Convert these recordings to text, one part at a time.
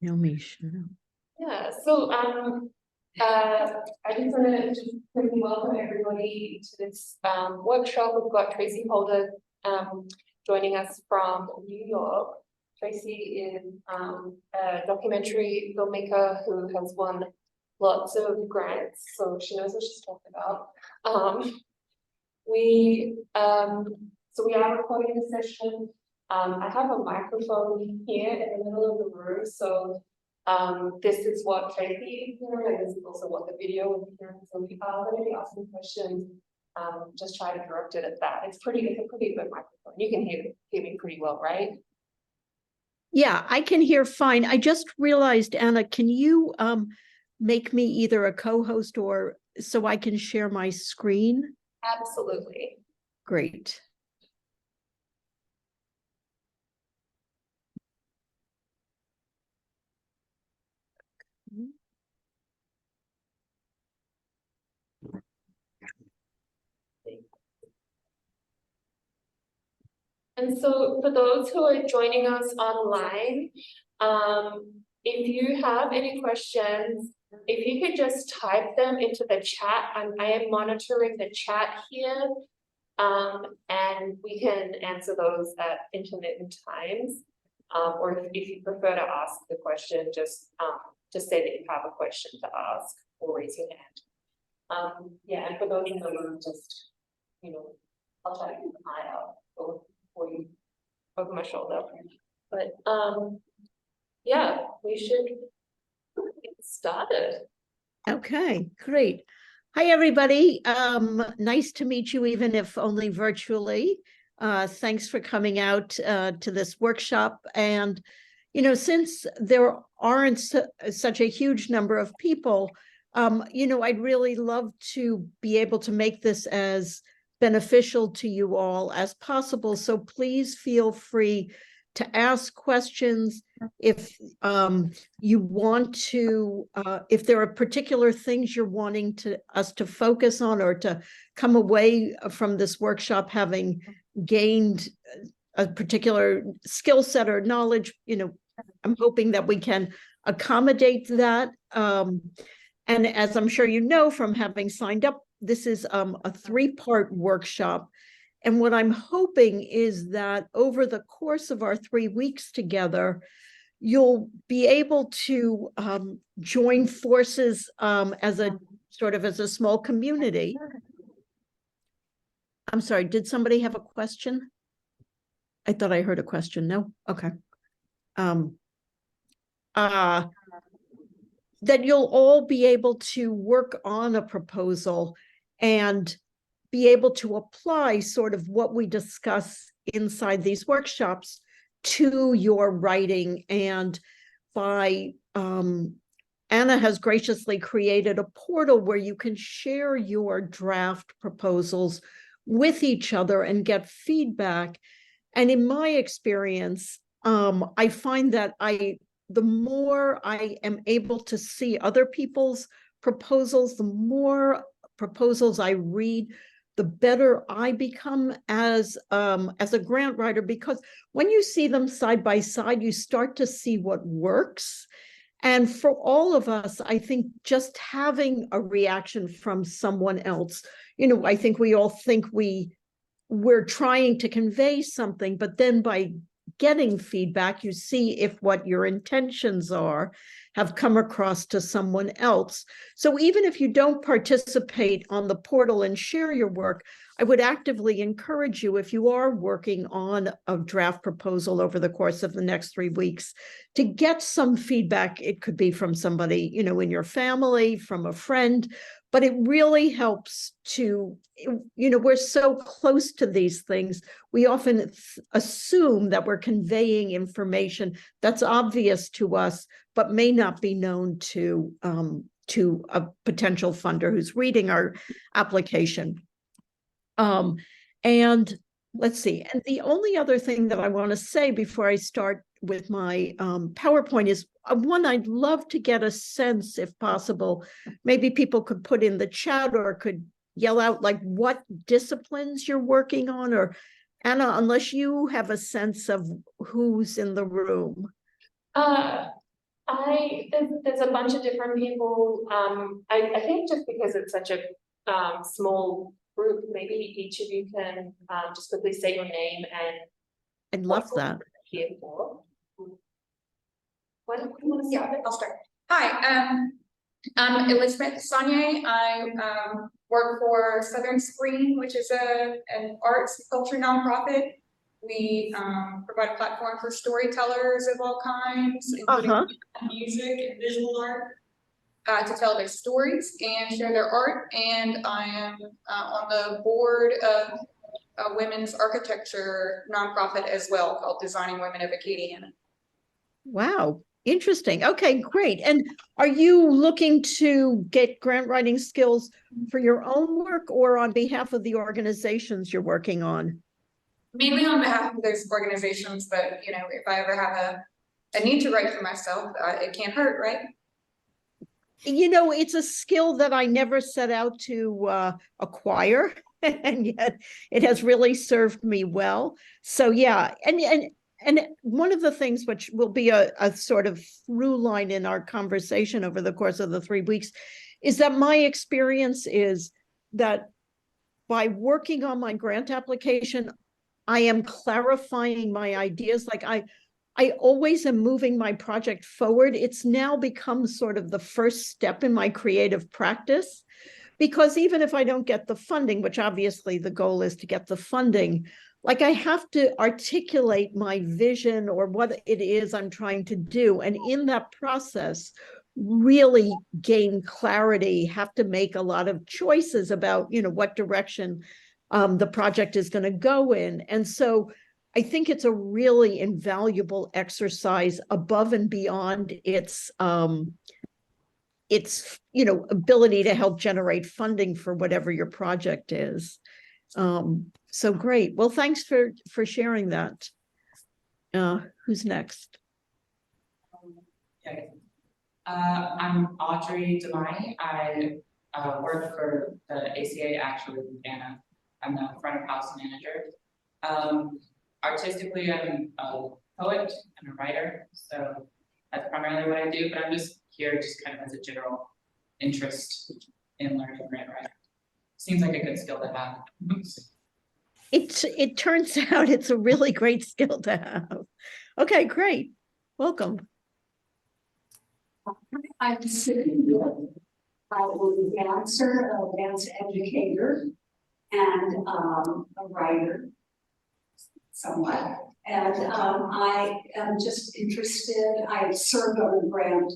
Naomi Chanel. Yeah, so I just want to just quickly welcome everybody to this workshop. We've got Tracie Holder joining us from New York. Tracie is a documentary filmmaker who has won lots of grants, so she knows what she's talking about. So we are recording the session. I have a microphone here in the middle of the room, so this is what Tracie is hearing, and this is also what the video will be hearing. So if you are going to be asking questions, just try to direct it at that. It's a pretty good microphone. You can hear me pretty well, right? Yeah, I can hear fine. I just realized, Anna, can you make me either a co-host or so I can share my screen? Absolutely. Great. And so for those who are joining us online, if you have any questions, if you could just type them into the chat. I am monitoring the chat here, and we can answer those at intermittent times. Or if you prefer to ask the question, just say that you have a question to ask or raise your hand. Yeah, and for those in the room, just, I'll try to keep an eye out for you over my shoulder. But yeah, we should get started. Okay, great. Hi, everybody. Nice to meet you, even if only virtually. Thanks for coming out to this workshop. And, since there aren't such a huge number of people, I'd really love to be able to make this as beneficial to you all as possible. So please feel free to ask questions. If you want to, if there are particular things you're wanting us to focus on, or to come away from this workshop having gained a particular skill set or knowledge, I'm hoping that we can accommodate that. And as I'm sure you know from having signed up, this is a 3-part workshop. And what I'm hoping is that over the course of our 3 weeks together, you'll be able to join forces as a small community. I'm sorry, did somebody have a question? I thought I heard a question. No? Okay. That you'll all be able to work on a proposal and be able to apply sort of what we discuss inside these workshops to your writing. And by Anna has graciously created a portal where you can share your draft proposals with each other and get feedback. And in my experience, I find that the more I am able to see other people's proposals, the more proposals I read, the better I become as a grant writer, because when you see them side by side, you start to see what works. And for all of us, I think just having a reaction from someone else, I think we all think we're trying to convey something, but then by getting feedback, you see if what your intentions are have come across to someone else. So even if you don't participate on the portal and share your work, I would actively encourage you, if you are working on a draft proposal over the course of the next 3 weeks, to get some feedback. It could be from somebody, in your family, from a friend, but it really helps to, we're so close to these things. We often assume that we're conveying information that's obvious to us, but may not be known to a potential funder who's reading our application. And let's see. And the only other thing that I want to say before I start with my PowerPoint is one, I'd love to get a sense, if possible, maybe people could put in the chat or could yell out like what disciplines you're working on, or Anna, unless you have a sense of who's in the room. There's a bunch of different people. I think just because it's such a small group, maybe each of you can just quickly say your name and I'd love that. here for. Yeah, I'll start. Hi, I'm Elizabeth Saunier. I work for Southern Screen, which is an arts and culture nonprofit. We provide a platform for storytellers of all kinds, including music and visual art, to tell their stories and share their art. And I am on the board of a women's architecture nonprofit as well, called Designing Women of Acadiana. Wow. Interesting. Okay, great. And are you looking to get grant writing skills for your own work or on behalf of the organizations you're working on? Mainly on behalf of those organizations, but you know, if I ever have a need to write for myself, it can't hurt, right? You know, it's a skill that I never set out to acquire, and yet it has really served me well. So yeah, and one of the things which will be a sort of through line in our conversation over the course of the 3 weeks is that my experience is that by working on my grant application, I am clarifying my ideas. Like I always am moving my project forward. It's now become sort of the first step in my creative practice, because even if I don't get the funding, which obviously the goal is to get the funding, like I have to articulate my vision or what it is I'm trying to do. And in that process, really gain clarity, have to make a lot of choices about, you know, what direction the project is going to go in. And so I think it's a really invaluable exercise above and beyond its you know, ability to help generate funding for whatever your project is. So great. Well, thanks for sharing that. Who's next? Okay. I'm Audrey Demai. I work for the ACA, actually, Acadiana. I'm the front of house manager. Artistically, I'm a poet and a writer, so that's primarily what I do, but I'm just here just kind of as a general interest in learning grant writing. Seems like a good skill to have. It turns out it's a really great skill to have. Okay, great. Welcome. I'm Sydney. I was a dancer, a dance educator, and a writer, somewhat. And I am just interested. I served on a grant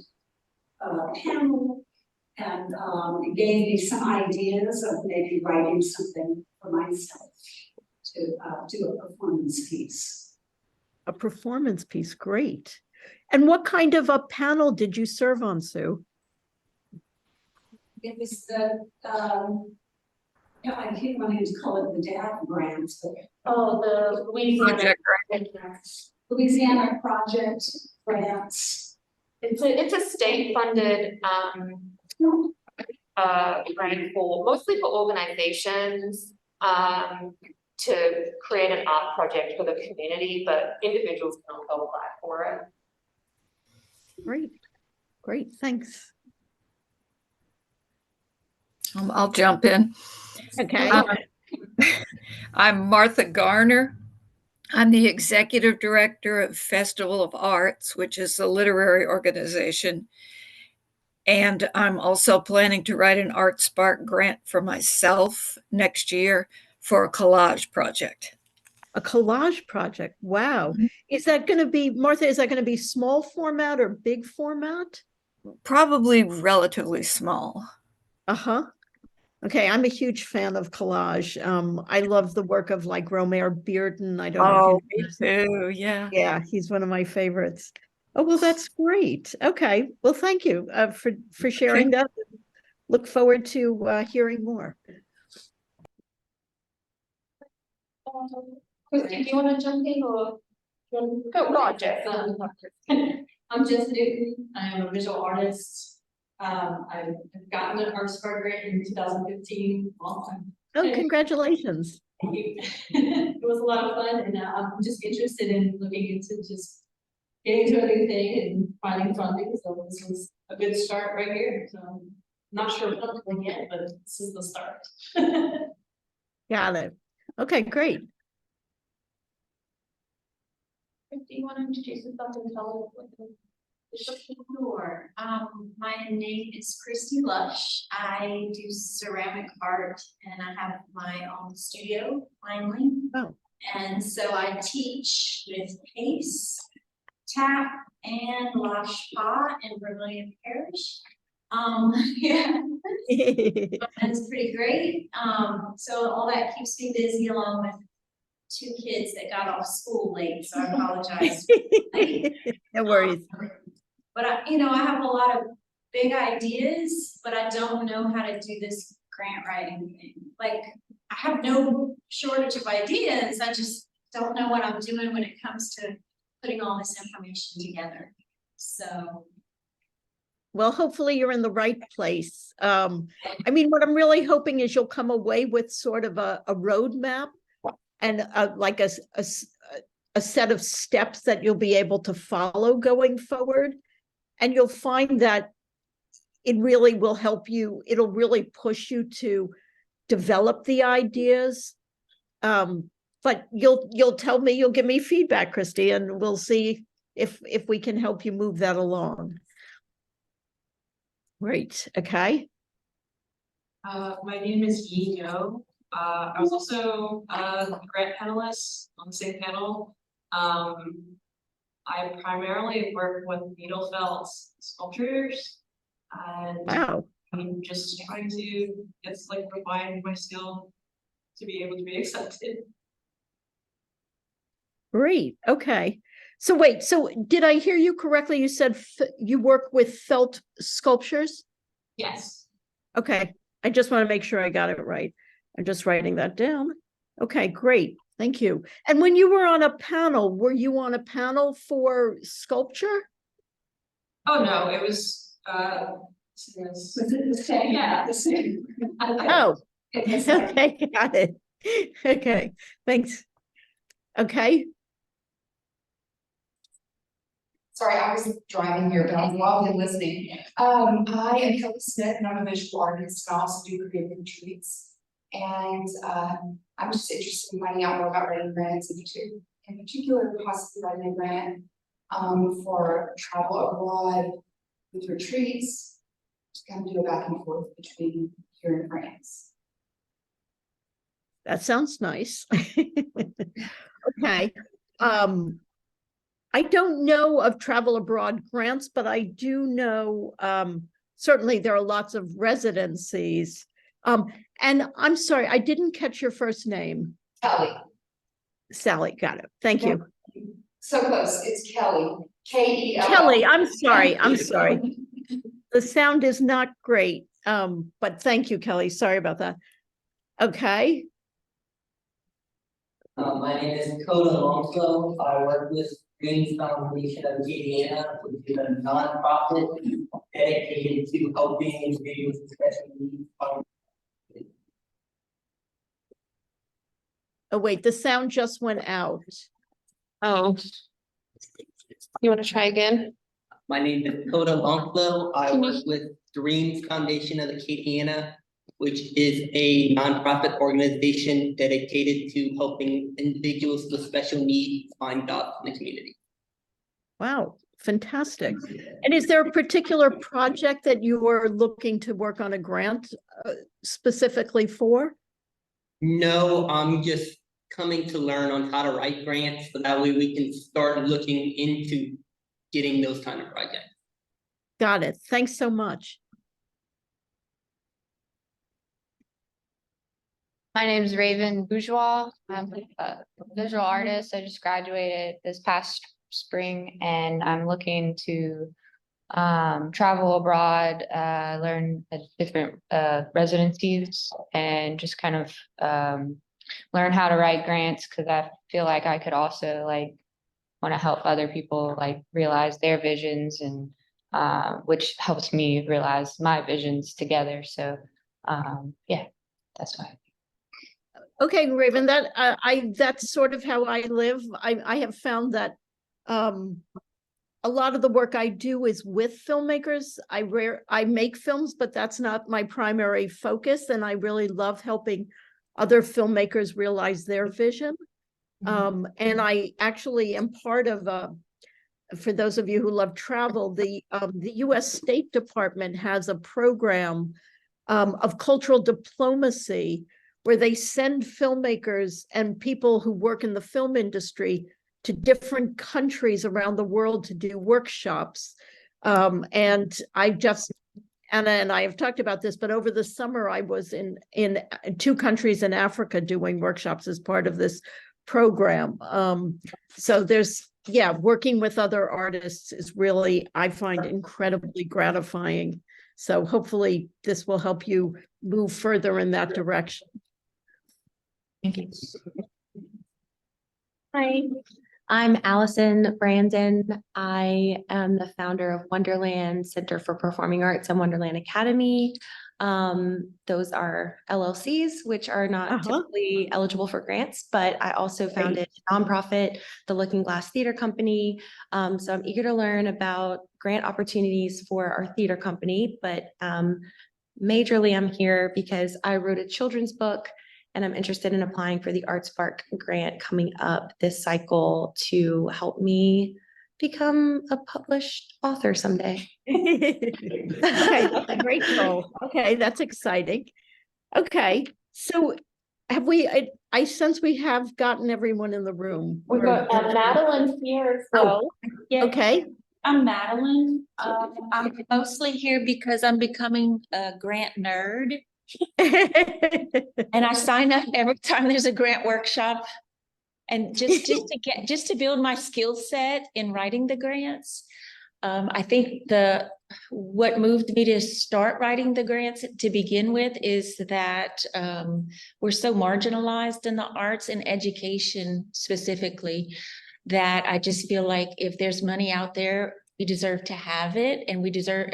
panel and gave me some ideas of maybe writing something for myself to do a performance piece. A performance piece, great. And what kind of a panel did you serve on, Sue? It was the, yeah, I keep wanting to call it the DAD grants, but The Louisiana Louisiana Project grants. It's a state funded grant for mostly for organizations to create an art project for the community, but individuals can also apply for it. Great, thanks. I'll jump in. Okay. I'm Martha Garner. I'm the executive director of Festival of Arts, which is a literary organization. And I'm also planning to write an Art Spark grant for myself next year for a collage project. A collage project. Wow. Is that going to be, Martha, is that going to be small format or big format? Probably relatively small. Uh-huh. Okay, I'm a huge fan of collage. I love the work of like Romare Bearden. I don't know if you know. Me too, yeah. Yeah, he's one of my favorites. Oh, well, that's great. Okay, well, thank you for sharing that. Look forward to hearing more. Christine, do you want to jump in or go project? I'm Jess Newton. I'm a visual artist. I've gotten an Art Spark grant in 2015. Oh, congratulations. Thank you. It was a lot of fun, and I'm just interested in looking into just getting to a new thing and finding funding, so this was a good start right here, so. I'm not sure what I'm doing yet, but this is the start. Got it. Okay, great. Do you want to introduce yourself and tell us what Sure. My name is Christy Lush. I do ceramic art and I have my own studio finally. Oh. And so I teach with Pace, Tap, and Lash Pa in Vermilion Parish. Yeah, it's pretty great. So all that keeps me busy along with 2 kids that got off school late, so I apologize. No worries. But I have a lot of big ideas, but I don't know how to do this grant writing thing. Like, I have no shortage of ideas. I just don't know what I'm doing when it comes to putting all this information together. So. Well, hopefully you're in the right place. I mean, what I'm really hoping is you'll come away with sort of a roadmap and like a set of steps that you'll be able to follow going forward. And you'll find that it really will help you. It'll really push you to develop the ideas. But you'll tell me, you'll give me feedback, Christy, and we'll see if we can help you move that along. Great. Okay. My name is Yi Yo. I was also a grant panelist on the same panel. I primarily work with needle felt sculptures, and Wow. I'm just trying to refine my skill to be able to be accepted. Great. Okay. So wait, so did I hear you correctly? You said you work with felt sculptures? Yes. Okay. I just want to make sure I got it right. I'm just writing that down. Okay, great. Thank you. And when you were on a panel, were you on a panel for sculpture? Oh no, it was Was it the same? Yeah. The same. Oh, It's the same. okay, got it. Okay, thanks. Okay. Sorry, I was driving here, but I was lovely listening. I am Kelly Smith and I'm a visual artist and I also do creative retreats. And I'm just interested in finding out more about writing grants in particular, possibly writing a grant for travel abroad with retreats, to kind of do a back and forth between here and France. That sounds nice. Okay. I don't know of travel abroad grants, but I do know certainly there are lots of residencies. And I'm sorry, I didn't catch your first name. Kelly. Sally, got it. Thank you. So close, it's Kelly, K-E-L-L. Kelly, I'm sorry. I'm sorry. The sound is not great. But thank you, Kelly. Sorry about that. Okay. My name is Coda Alonso. I work with Green Foundation of Acadiana, which is a nonprofit dedicated to helping individuals with special needs. Oh, wait, the sound just went out. Oh. You want to try again? My name is Coda Alonso. I work with Dreams Foundation of Acadiana, which is a nonprofit organization dedicated to helping individuals with special needs find jobs in the community. Wow, fantastic. And is there a particular project that you are looking to work on a grant specifically for? No, I'm just coming to learn on how to write grants, so that way we can start looking into getting those kind of projects. Got it. Thanks so much. My name is Raven Bourgeois. I'm a visual artist. I just graduated this past spring and I'm looking to travel abroad, learn different residencies and just kind of learn how to write grants, because I feel like I could also want to help other people realize their visions, and which helps me realize my visions together. So yeah, that's why. Okay, Raven, that's sort of how I live. I have found that a lot of the work I do is with filmmakers. I make films, but that's not my primary focus. And I really love helping other filmmakers realize their vision. And I actually am part of for those of you who love travel, the US State Department has a program of cultural diplomacy where they send filmmakers and people who work in the film industry to different countries around the world to do workshops. And Anna and I have talked about this, but over the summer I was in 2 countries in Africa doing workshops as part of this program. So working with other artists is really, I find, incredibly gratifying. So hopefully this will help you move further in that direction. Thank you. Hi, I'm Allison Brandon. I am the founder of Wonderland Center for Performing Arts and Wonderland Academy. Those are LLCs, which are not typically eligible for grants, but I also founded a nonprofit, the Looking Glass Theater Company. So I'm eager to learn about grant opportunities for our theater company, but majorly I'm here because I wrote a children's book and I'm interested in applying for the ArtSpark grant coming up this cycle to help me become a published author someday. Okay, that's a great goal. Okay, that's exciting. Okay, so have I sense we have gotten everyone in the room. We've got Madeline here as well. Yeah. Okay. I'm Madeline. I'm mostly here because I'm becoming a grant nerd. And I sign up every time there's a grant workshop. And just to build my skill set in writing the grants. I think what moved me to start writing the grants to begin with is that we're so marginalized in the arts and education specifically, that I just feel like if there's money out there, we deserve to have it, and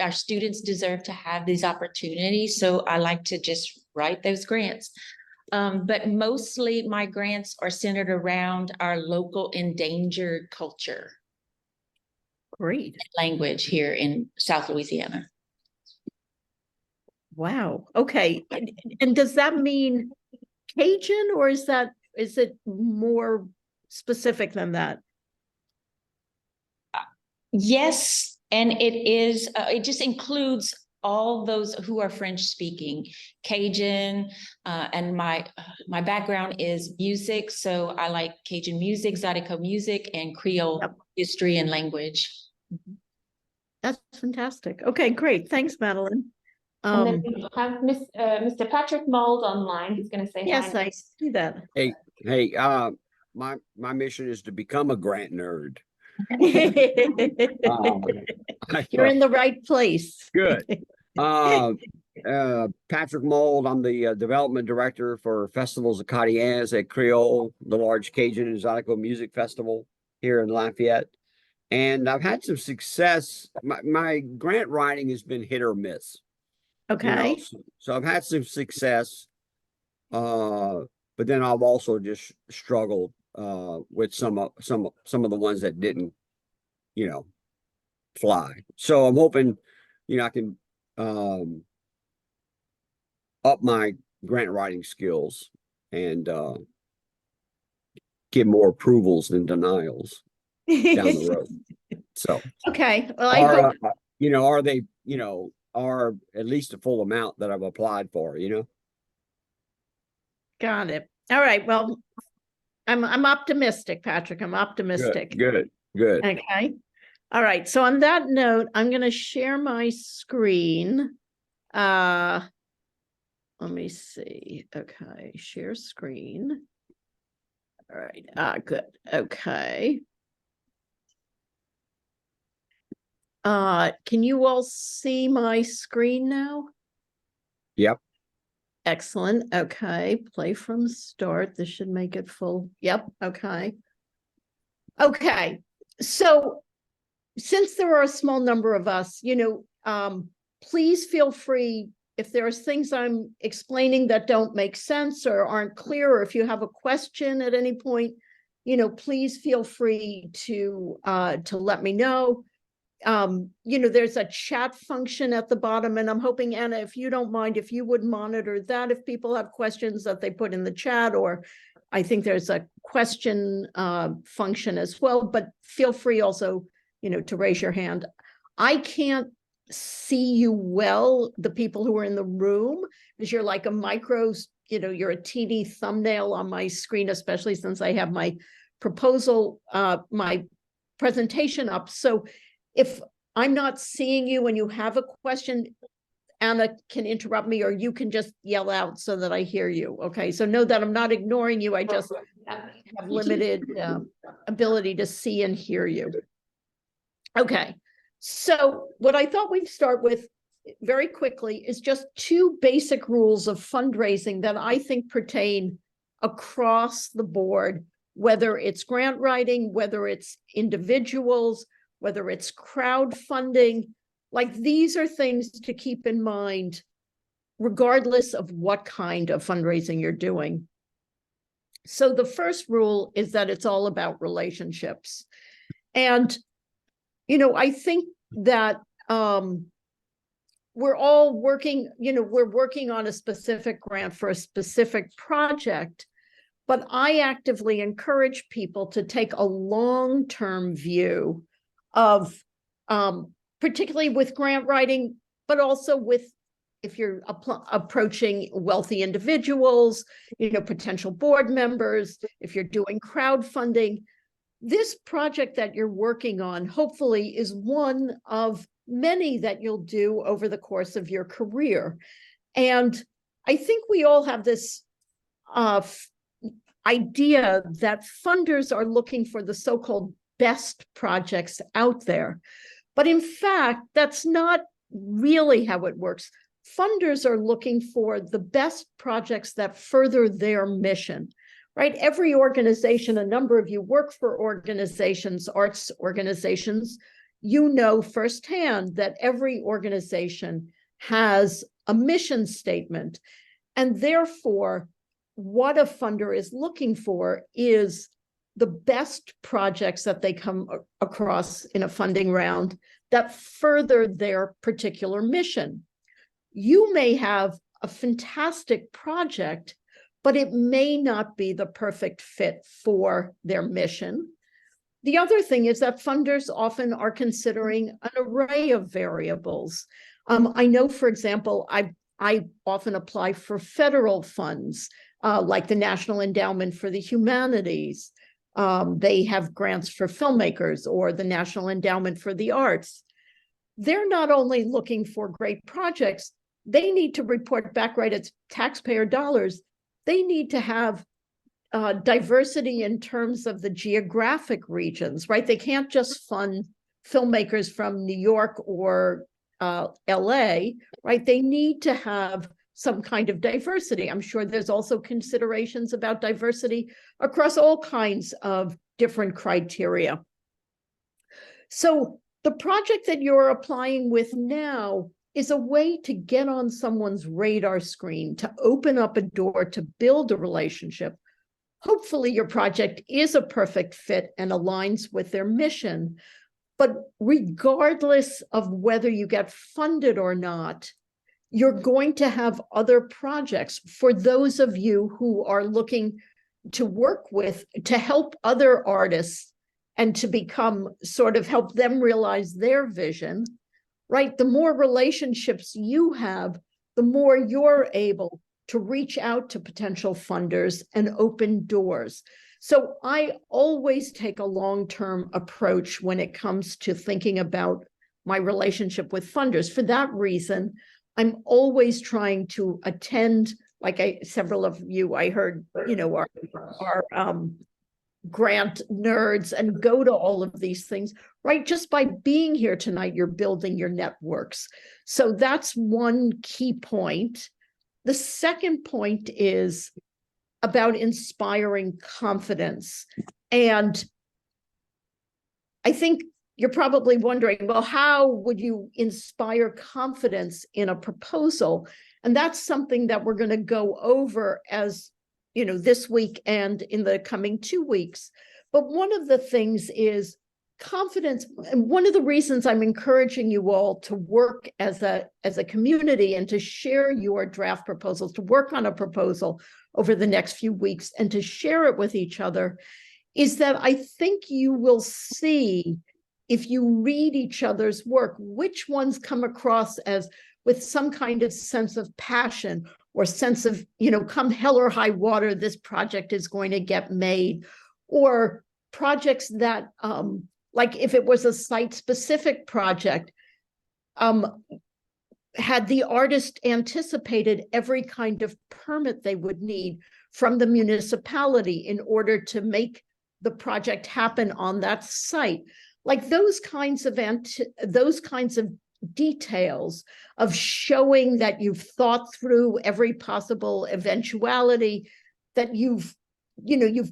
our students deserve to have these opportunities. So I like to just write those grants. But mostly my grants are centered around our local endangered culture. Great. Language here in South Louisiana. Wow. Okay. And does that mean Cajun, or is it more specific than that? Yes, and it just includes all those who are French speaking, Cajun, and my background is music. So I like Cajun music, Zydeco music, and Creole history and language. That's fantastic. Okay, great. Thanks, Madeline. And then we have Mr. Patrick Mold online. He's going to say yes, hi. I see that. Hey, my mission is to become a grant nerd. You're in the right place. Good. Patrick Mold, I'm the development director for festivals Acadiana at Creole, the large Cajun and Zydeco music festival here in Lafayette. And I've had some success. My grant writing has been hit or miss. Okay. So I've had some success. But then I've also just struggled with some of the ones that didn't, fly. So I'm hoping, I can up my grant writing skills and get more approvals than denials down the road. So okay. Well, I hope are they, are at least a full amount that I've applied for, Got it. All right. Well, I'm optimistic, Patrick. I'm optimistic. Good. Okay. All right. So on that note, I'm going to share my screen. Let me see. Okay. Share screen. All right. Good. Okay. Can you all see my screen now? Yep. Excellent. Okay. Play from start. This should make it full. Yep. Okay. Okay. So since there are a small number of us, please feel free if there's things I'm explaining that don't make sense or aren't clear, or if you have a question at any point, please feel free to let me know. there's a chat function at the bottom, and I'm hoping, Anna, if you don't mind, if you would monitor that, if people have questions that they put in the chat, or I think there's a question function as well, but feel free also, to raise your hand. I can't see you well, the people who are in the room, because you're like a micro, you're a teeny thumbnail on my screen, especially since I have my proposal, my presentation up. So if I'm not seeing you and you have a question, Anna can interrupt me, or you can just yell out so that I hear you. Okay, so know that I'm not ignoring you. I just have limited ability to see and hear you. Okay, so what I thought we'd start with very quickly is just 2 basic rules of fundraising that I think pertain across the board, whether it's grant writing, whether it's individuals, whether it's crowdfunding. Like, these are things to keep in mind, regardless of what kind of fundraising you're doing. So the first rule is that it's all about relationships. And, I think that we're all working, we're working on a specific grant for a specific project, but I actively encourage people to take a long-term view of, particularly with grant writing, but also with, if you're approaching wealthy individuals, potential board members, if you're doing crowdfunding, this project that you're working on, hopefully, is one of many that you'll do over the course of your career. And I think we all have this idea that funders are looking for the so-called best projects out there. But in fact, that's not really how it works. Funders are looking for the best projects that further their mission, right? Every organization, a number of you work for organizations, arts organizations, firsthand that every organization has a mission statement. And therefore, what a funder is looking for is the best projects that they come across in a funding round that further their particular mission. You may have a fantastic project, but it may not be the perfect fit for their mission. The other thing is that funders often are considering an array of variables. I know, for example, I often apply for federal funds, like the National Endowment for the Humanities. They have grants for filmmakers, or the National Endowment for the Arts. They're not only looking for great projects, they need to report back, right? It's taxpayer dollars. They need to have diversity in terms of the geographic regions, right? They can't just fund filmmakers from New York or LA, right? They need to have some kind of diversity. I'm sure there's also considerations about diversity across all kinds of different criteria. So the project that you're applying with now is a way to get on someone's radar screen, to open up a door, to build a relationship. Hopefully your project is a perfect fit and aligns with their mission. But regardless of whether you get funded or not, you're going to have other projects for those of you who are looking to work with, to help other artists and to become help them realize their vision, right? The more relationships you have, the more you're able to reach out to potential funders and open doors. So I always take a long-term approach when it comes to thinking about my relationship with funders. For that reason, I'm always trying to attend, like several of you, I heard, our grant nerds, and go to all of these things, right? Just by being here tonight, you're building your networks. So that's one key point. The second point is about inspiring confidence. And I think you're probably wondering, well, how would you inspire confidence in a proposal? And that's something that we're going to go over as, this week and in the coming 2 weeks. But one of the things is confidence, and one of the reasons I'm encouraging you all to work as a community and to share your draft proposals, to work on a proposal over the next few weeks and to share it with each other, is that I think you will see, if you read each other's work, which ones come across as with some kind of sense of passion or sense of, come hell or high water, this project is going to get made, or projects that, like if it was a site-specific project, had the artist anticipated every kind of permit they would need from the municipality in order to make the project happen on that site. Like those kinds of details of showing that you've thought through every possible eventuality, that you've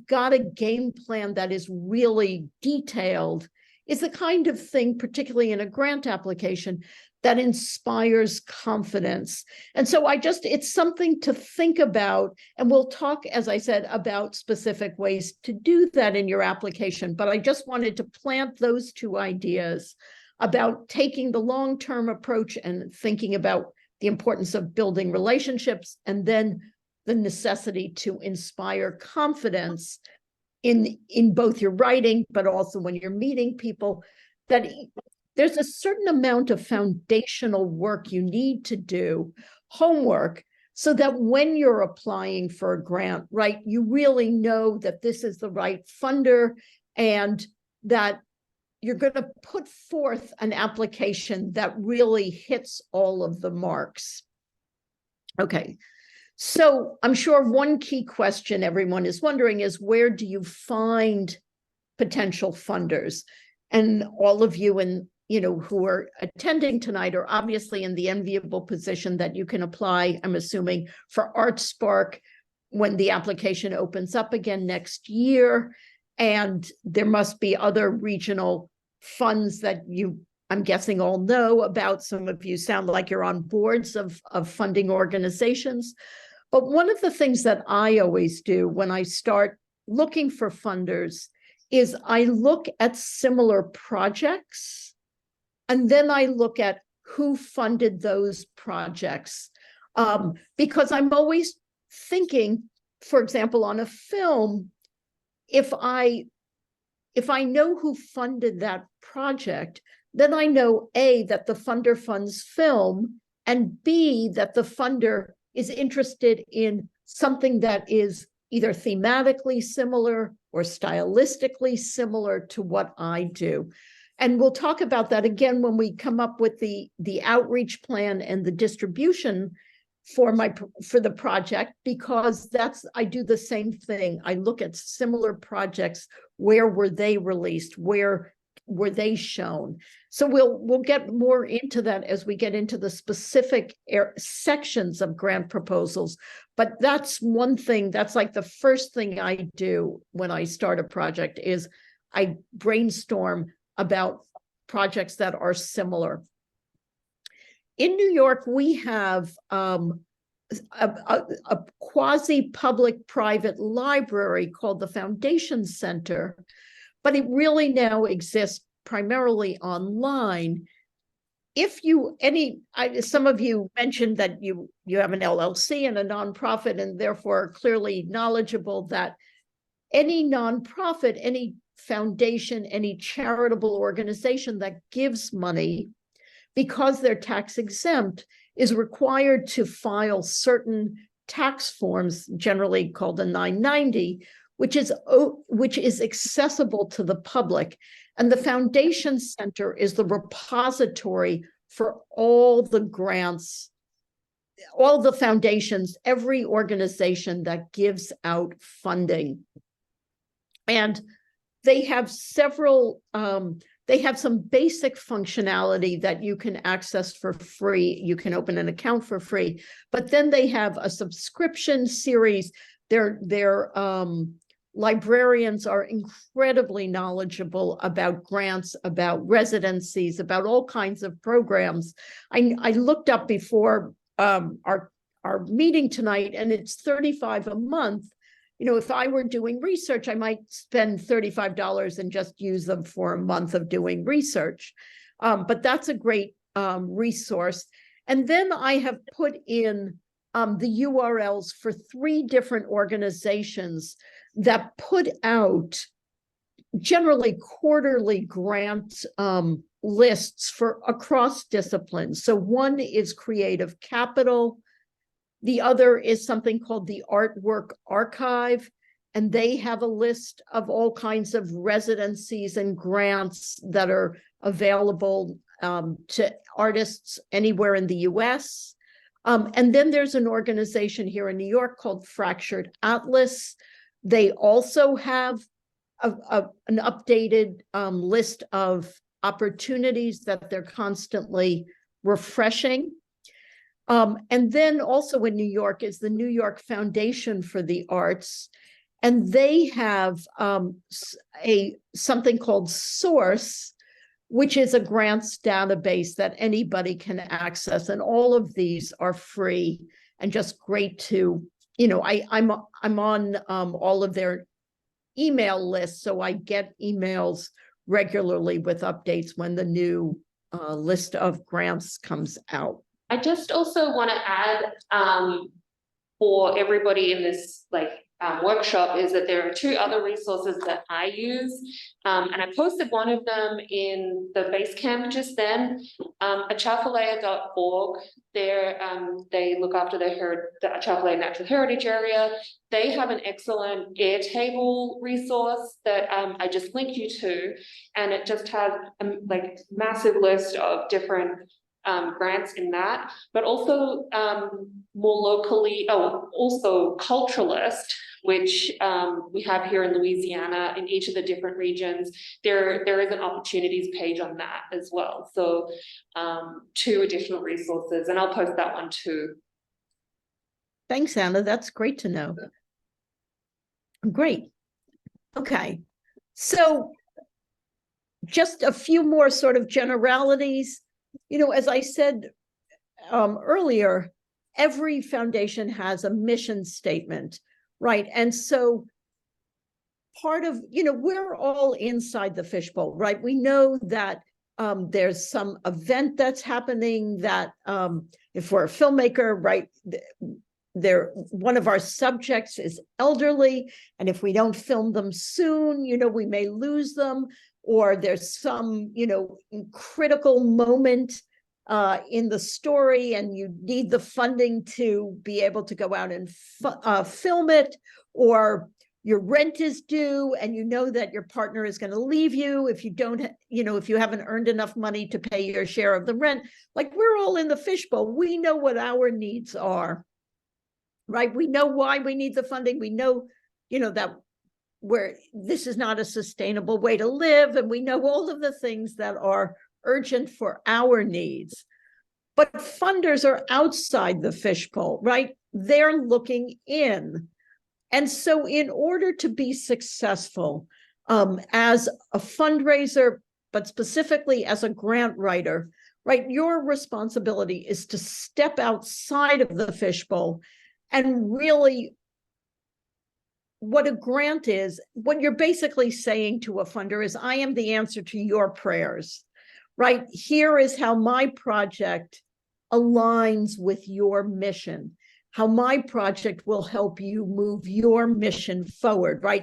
got a game plan that is really detailed, is the kind of thing, particularly in a grant application, that inspires confidence. And so it's something to think about, and we'll talk, as I said, about specific ways to do that in your application. But I just wanted to plant those two ideas about taking the long-term approach and thinking about the importance of building relationships, and then the necessity to inspire confidence in both your writing, but also when you're meeting people, that there's a certain amount of foundational work you need to do, homework, so that when you're applying for a grant, right, you really know that this is the right funder and that you're going to put forth an application that really hits all of the marks. Okay. So I'm sure one key question everyone is wondering is, where do you find potential funders? And all of you who are attending tonight are obviously in the enviable position that you can apply, I'm assuming, for ArtSpark when the application opens up again next year. And there must be other regional funds that I'm guessing all know about. Some of you sound like you're on boards of funding organizations. But one of the things that I always do when I start looking for funders is I look at similar projects, and then I look at who funded those projects. Because I'm always thinking, for example, on a film, if I know who funded that project, then I know A, that the funder funds film, and B, that the funder is interested in something that is either thematically similar or stylistically similar to what I do. And we'll talk about that again when we come up with the outreach plan and the distribution for the project, because I do the same thing. I look at similar projects. Where were they released? Where were they shown? So we'll get more into that as we get into the specific sections of grant proposals. But that's one thing, that's like the first thing I do when I start a project, is I brainstorm about projects that are similar. In New York, we have a quasi-public-private library called the Foundation Center, but it really now exists primarily online. Some of you mentioned that you have an LLC and a nonprofit, and therefore are clearly knowledgeable that any nonprofit, any foundation, any charitable organization that gives money, because they're tax exempt, is required to file certain tax forms, generally called a 990, which is accessible to the public. And the Foundation Center is the repository for all the grants, all the foundations, every organization that gives out funding. And they have they have some basic functionality that you can access for free. You can open an account for free, but then they have a subscription series. Their librarians are incredibly knowledgeable about grants, about residencies, about all kinds of programs. I looked up before our meeting tonight, and it's $35 a month if I were doing research, I might spend $35 and just use them for a month of doing research. But that's a great resource. And then I have put in the URLs for 3 different organizations that put out generally quarterly grant lists for across disciplines. So one is Creative Capital. The other is something called the Artwork Archive, and they have a list of all kinds of residencies and grants that are available to artists anywhere in the US. And then there's an organization here in New York called Fractured Atlas. They also have an updated list of opportunities that they're constantly refreshing. And then also in New York is the New York Foundation for the Arts. And they have something called Source, which is a grants database that anybody can access. And all of these are free and just great to, I'm on all of their email lists, so I get emails regularly with updates when the new list of grants comes out. I just also want to add for everybody in this workshop is that there are 2 other resources that I use, and I posted one of them in the Basecamp just then. Atchafalaya.org. They look after the Atchafalaya Natural Heritage Area. They have an excellent Airtable resource that I just linked you to, and it just has a massive list of different grants in that, but also more locally, also Culturalist, which we have here in Louisiana in each of the different regions. There is an opportunities page on that as well. So 2 additional resources, and I'll post that one too. Thanks, Anna. That's great to know. Great. Okay. So just a few more sort of generalities. As I said earlier, every foundation has a mission statement, right? And so part of, we're all inside the fishbowl, right? We know that there's some event that's happening that if we're a filmmaker, right, one of our subjects is elderly, and if we don't film them soon, we may lose them, or there's some, critical moment in the story and you need the funding to be able to go out and film it, or your rent is due and you know that your partner is going to leave you if you don't, if you haven't earned enough money to pay your share of the rent. We're all in the fishbowl. We know what our needs are, right? We know why we need the funding. We know, that where this is not a sustainable way to live, and we know all of the things that are urgent for our needs. But funders are outside the fishbowl, right? They're looking in. And so in order to be successful as a fundraiser, but specifically as a grant writer, right, your responsibility is to step outside of the fishbowl and really, what a grant is, what you're basically saying to a funder is, I am the answer to your prayers, right? Here is how my project aligns with your mission, how my project will help you move your mission forward, right?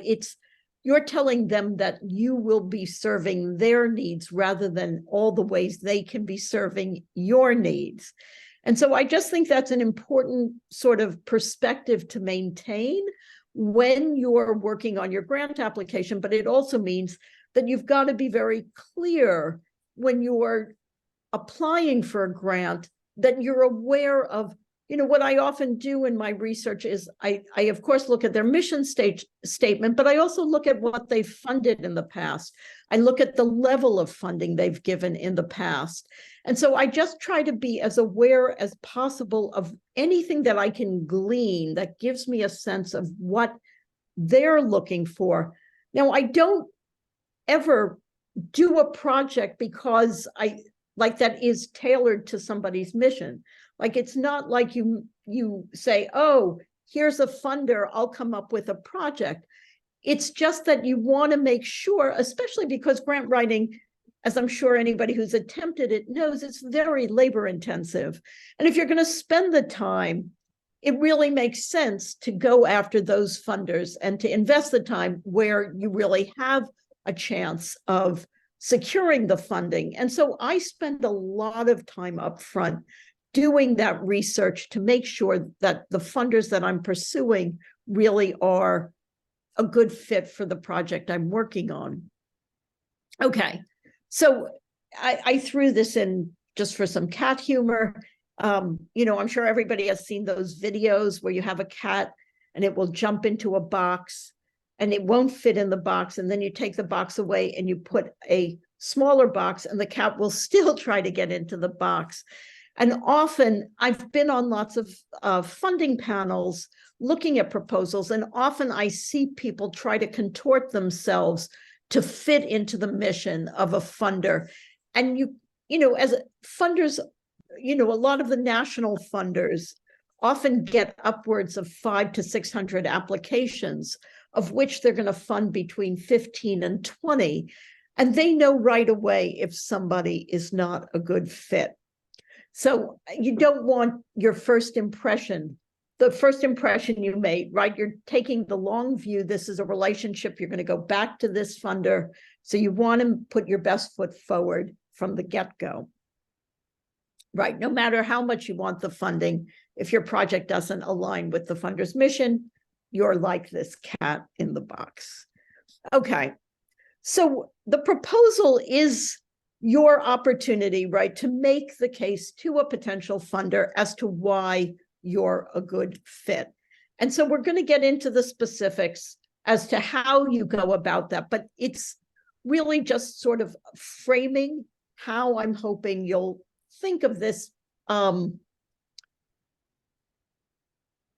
You're telling them that you will be serving their needs rather than all the ways they can be serving your needs. And so I just think that's an important sort of perspective to maintain when you're working on your grant application, but it also means that you've got to be very clear when you're applying for a grant that you're aware of, what I often do in my research is I of course look at their mission statement, but I also look at what they've funded in the past. I look at the level of funding they've given in the past. And so I just try to be as aware as possible of anything that I can glean that gives me a sense of what they're looking for. Now, I don't ever do a project because that is tailored to somebody's mission. It's not like you say, oh, here's a funder, I'll come up with a project. It's just that you want to make sure, especially because grant writing, as I'm sure anybody who's attempted it knows, it's very labor intensive. And if you're going to spend the time, it really makes sense to go after those funders and to invest the time where you really have a chance of securing the funding. And so I spend a lot of time up front doing that research to make sure that the funders that I'm pursuing really are a good fit for the project I'm working on. Okay, so I threw this in just for some cat humor. You know, I'm sure everybody has seen those videos where you have a cat and it will jump into a box and it won't fit in the box. And then you take the box away and you put a smaller box and the cat will still try to get into the box. And often I've been on lots of funding panels looking at proposals, and often I see people try to contort themselves to fit into the mission of a funder. And you know, as funders, you know, a lot of the national funders often get upwards of 500 to 600 applications, of which they're going to fund between 15 and 20. And they know right away if somebody is not a good fit. So you don't want your first impression, the first impression you made, right? You're taking the long view. This is a relationship. You're going to go back to this funder. So you want to put your best foot forward from the get-go. Right, no matter how much you want the funding, if your project doesn't align with the funder's mission, you're like this cat in the box. Okay, so the proposal is your opportunity, right, to make the case to a potential funder as to why you're a good fit. And so we're going to get into the specifics as to how you go about that, but it's really just sort of framing how I'm hoping you'll think of this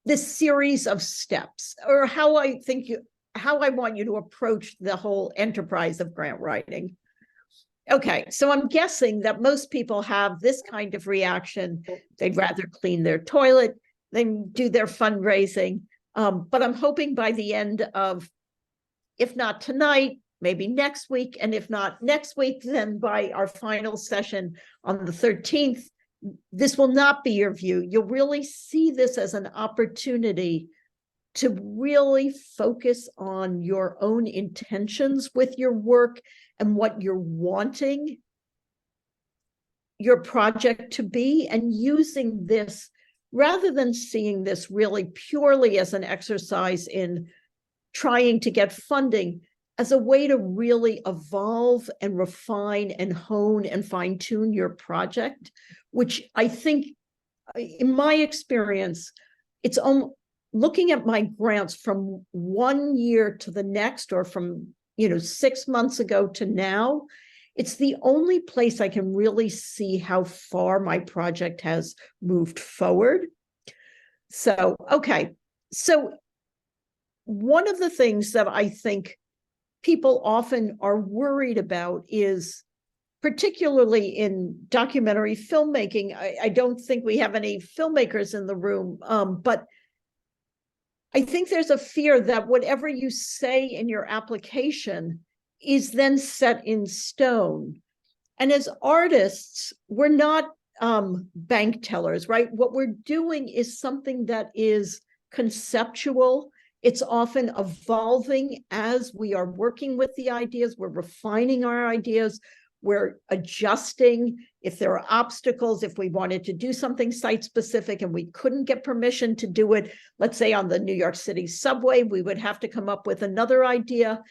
this series of steps, or how I want you to approach the whole enterprise of grant writing. Okay, so I'm guessing that most people have this kind of reaction. They'd rather clean their toilet than do their fundraising. But I'm hoping by the end of, if not tonight, maybe next week, and if not next week, then by our final session on the 13th, this will not be your view. You'll really see this as an opportunity to really focus on your own intentions with your work and what you're wanting your project to be, and using this rather than seeing this really purely as an exercise in trying to get funding, as a way to really evolve and refine and hone and fine-tune your project, which I think, in my experience, it's looking at my grants from one year to the next, or from 6 months ago to now, it's the only place I can really see how far my project has moved forward. So, okay. So one of the things that I think people often are worried about is, particularly in documentary filmmaking, I don't think we have any filmmakers in the room, but I think there's a fear that whatever you say in your application is then set in stone. And as artists, we're not bank tellers, right? What we're doing is something that is conceptual. It's often evolving as we are working with the ideas. We're refining our ideas. We're adjusting if there are obstacles, if we wanted to do something site-specific and we couldn't get permission to do it, let's say on the New York City subway, we would have to come up with another idea.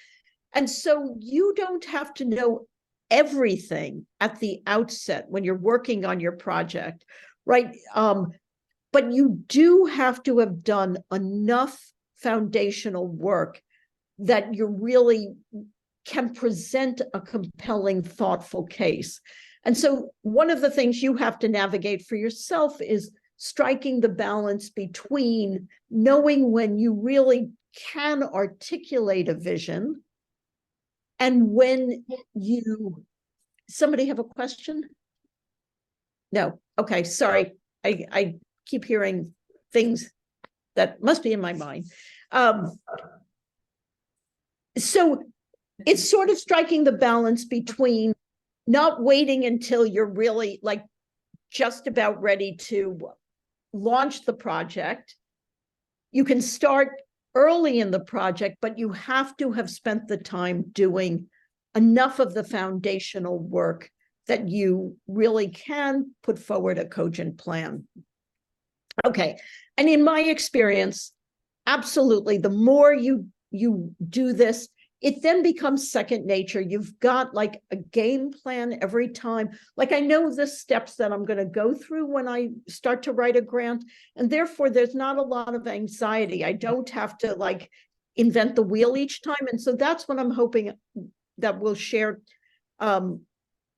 And so you don't have to know everything at the outset when you're working on your project, right? But you do have to have done enough foundational work that you really can present a compelling, thoughtful case. And so one of the things you have to navigate for yourself is striking the balance between knowing when you really can articulate a vision and when somebody have a question? No, okay, sorry. I keep hearing things. that must be in my mind. So it's sort of striking the balance between not waiting until you're really like just about ready to launch the project. You can start early in the project, but you have to have spent the time doing enough of the foundational work that you really can put forward a cogent plan. Okay, and in my experience, absolutely, the more you do this, it then becomes second nature. You've got like a game plan every time. Like I know the steps that I'm going to go through when I start to write a grant, and therefore there's not a lot of anxiety. I don't have to like invent the wheel each time. And so that's what I'm hoping that we'll share, and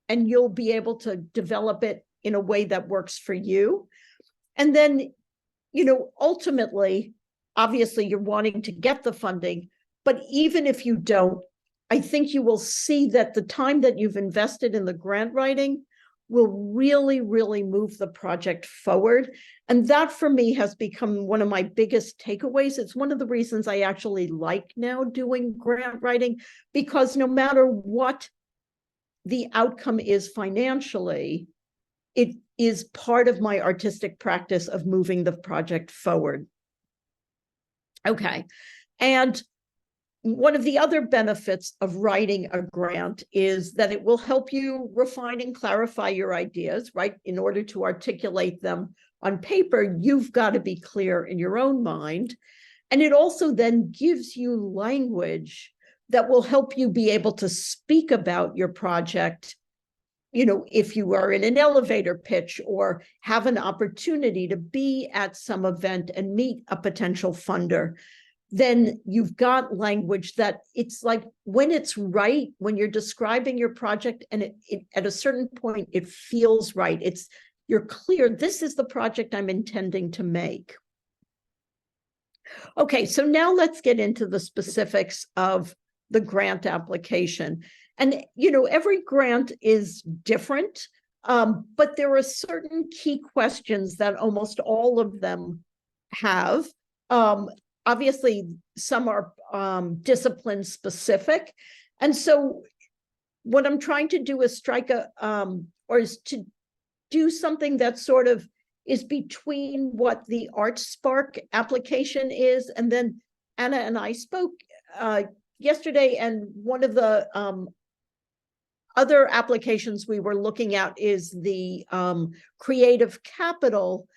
you'll be able to develop it in a way that works for you. And then, you know, ultimately, obviously you're wanting to get the funding, but even if you don't, I think you will see that the time that you've invested in the grant writing will really, really move the project forward. And that for me has become one of my biggest takeaways. It's one of the reasons I actually like now doing grant writing, because no matter what the outcome is financially, it is part of my artistic practice of moving the project forward. Okay, and one of the other benefits of writing a grant is that it will help you refine and clarify your ideas, right? In order to articulate them on paper, you've got to be clear in your own mind. And it also then gives you language that will help you be able to speak about your project, you know, if you are in an elevator pitch or have an opportunity to be at some event and meet a potential funder, then you've got language that it's like when it's right, when you're describing your project and it at a certain point, it feels right. You're clear, this is the project I'm intending to make. Okay, so now let's get into the specifics of the grant application. And, you know, every grant is different, but there are certain key questions that almost all of them have. Obviously, some are discipline specific. And so what I'm trying to do is is to do something that sort of is between what the ArtSpark application is. And then Anna and I spoke yesterday, and one of the other applications we were looking at is the Creative Capital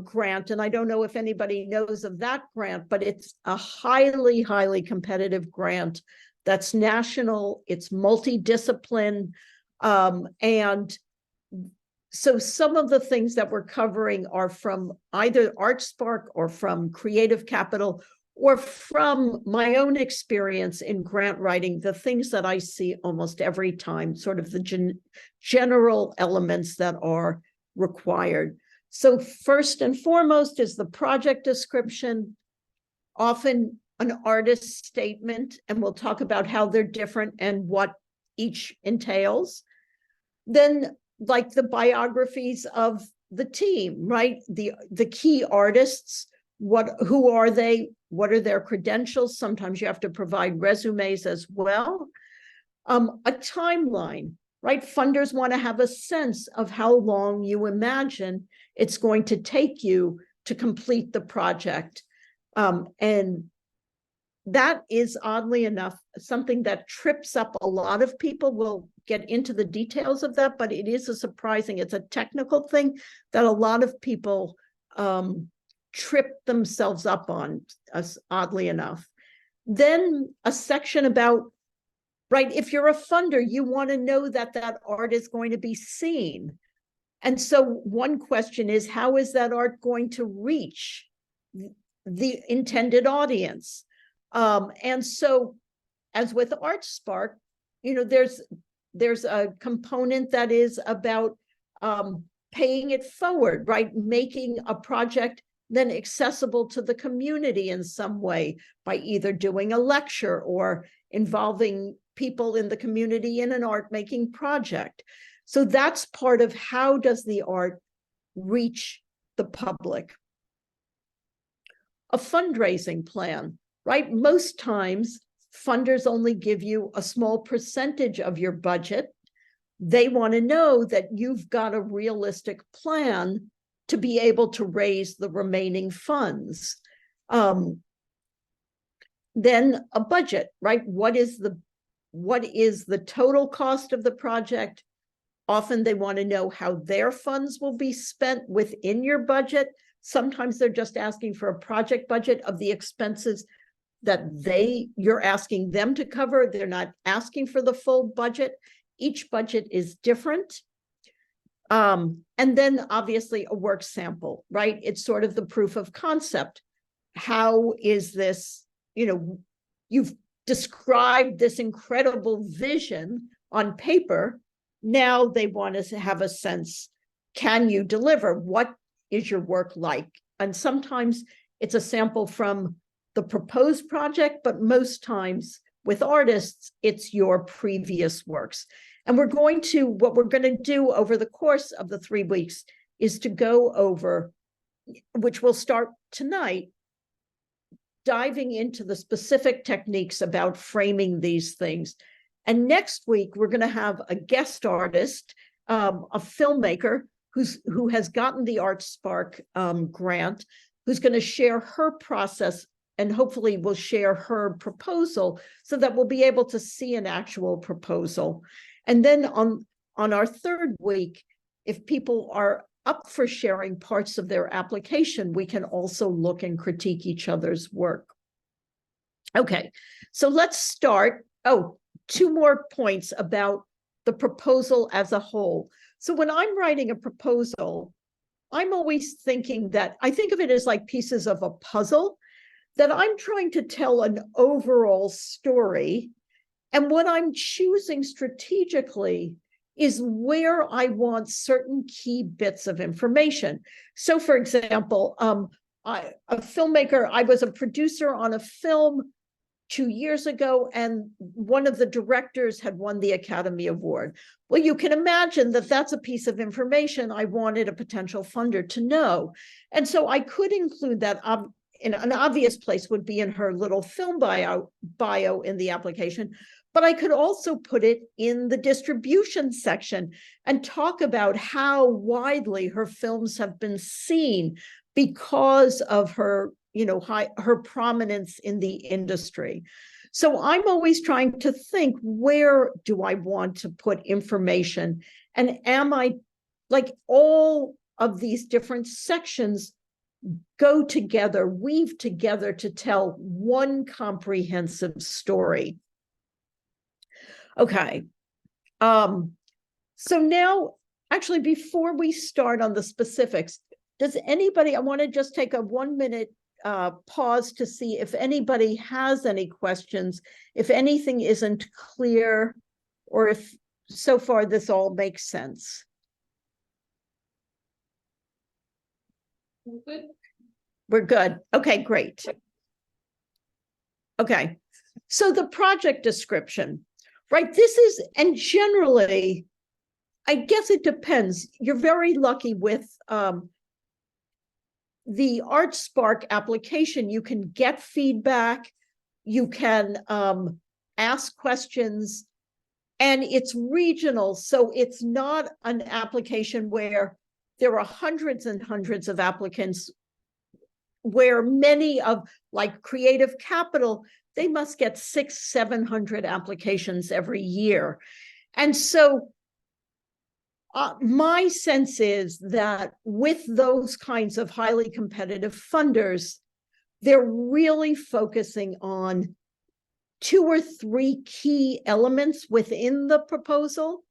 grant. And I don't know if anybody knows of that grant, but it's a highly, highly competitive grant that's national, it's multidiscipline. And so some of the things that we're covering are from either ArtSpark or from Creative Capital or from my own experience in grant writing, the things that I see almost every time, sort of the general elements that are required. So first and foremost is the project description, often an artist's statement, and we'll talk about how they're different and what each entails. Then like the biographies of the team, right? The key artists, who are they? What are their credentials? Sometimes you have to provide resumes as well. A timeline, right? Funders want to have a sense of how long you imagine it's going to take you to complete the project. And that is, oddly enough, something that trips up a lot of people. We'll get into the details of that, but it is it's a technical thing that a lot of people trip themselves up on, oddly enough. Then a section about, right, if you're a funder, you want to know that that art is going to be seen. And so one question is, how is that art going to reach the intended audience? And so, as with ArtSpark, you know, there's a component that is about paying it forward, right? Making a project then accessible to the community in some way by either doing a lecture or involving people in the community in an art making project. So that's part of how does the art reach the public. a fundraising plan, right? Most times funders only give you a small percentage of your budget. They want to know that you've got a realistic plan to be able to raise the remaining funds. Then a budget, right? What is the total cost of the project? Often they want to know how their funds will be spent within your budget. Sometimes they're just asking for a project budget of the expenses that you're asking them to cover. They're not asking for the full budget. Each budget is different. And then obviously a work sample, right? It's sort of the proof of concept. How is this, you've described this incredible vision on paper. Now they want us to have a sense, can you deliver? What is your work like? And sometimes it's a sample from the proposed project, but most times with artists, it's your previous works. And what we're going to do over the course of the 3 weeks is to go over, which we'll start tonight, diving into the specific techniques about framing these things. And next week, we're going to have a guest artist, a filmmaker who has gotten the ArtSpark grant, who's going to share her process and hopefully will share her proposal so that we'll be able to see an actual proposal. And then on our third week, if people are up for sharing parts of their application, we can also look and critique each other's work. Okay, so let's start. Oh, 2 more points about the proposal as a whole. So when I'm writing a proposal, I'm always thinking that I think of it as like pieces of a puzzle, that I'm trying to tell an overall story. And what I'm choosing strategically is where I want certain key bits of information. So for example, a filmmaker, I was a producer on a film 2 years ago, and one of the directors had won the Academy Award. Well, you can imagine that that's a piece of information I wanted a potential funder to know. And so I could include that in an obvious place would be in her little film bio in the application, but I could also put it in the distribution section and talk about how widely her films have been seen because of her, her prominence in the industry. So I'm always trying to think, where do I want to put information? And am I, like, all of these different sections go together, weave together to tell one comprehensive story? Okay. So now, actually, before we start on the specifics, does anybody, I want to just take a 1-minute pause to see if anybody has any questions, if anything isn't clear, or if so far this all makes sense. Good. We're good. Okay, great. Okay, so the project description, right? This is, and generally, I guess it depends. You're very lucky with the ArtSpark application. You can get feedback, you can ask questions, and it's regional. So it's not an application where there are hundreds and hundreds of applicants, where many of, like, Creative Capital, they must get 600-700 applications every year. And so my sense is that with those kinds of highly competitive funders, they're really focusing on 2 or 3 key elements within the proposal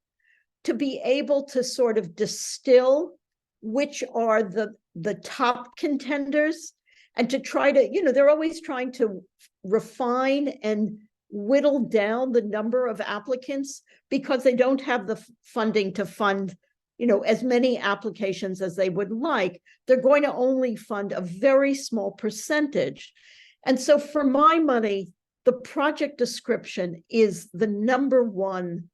to be able to sort of distill which are the top contenders, and to try to, they're always trying to refine and whittle down the number of applicants because they don't have the funding to fund, as many applications as they would like. They're going to only fund a very small percentage. And so for my money, the project description is the number one.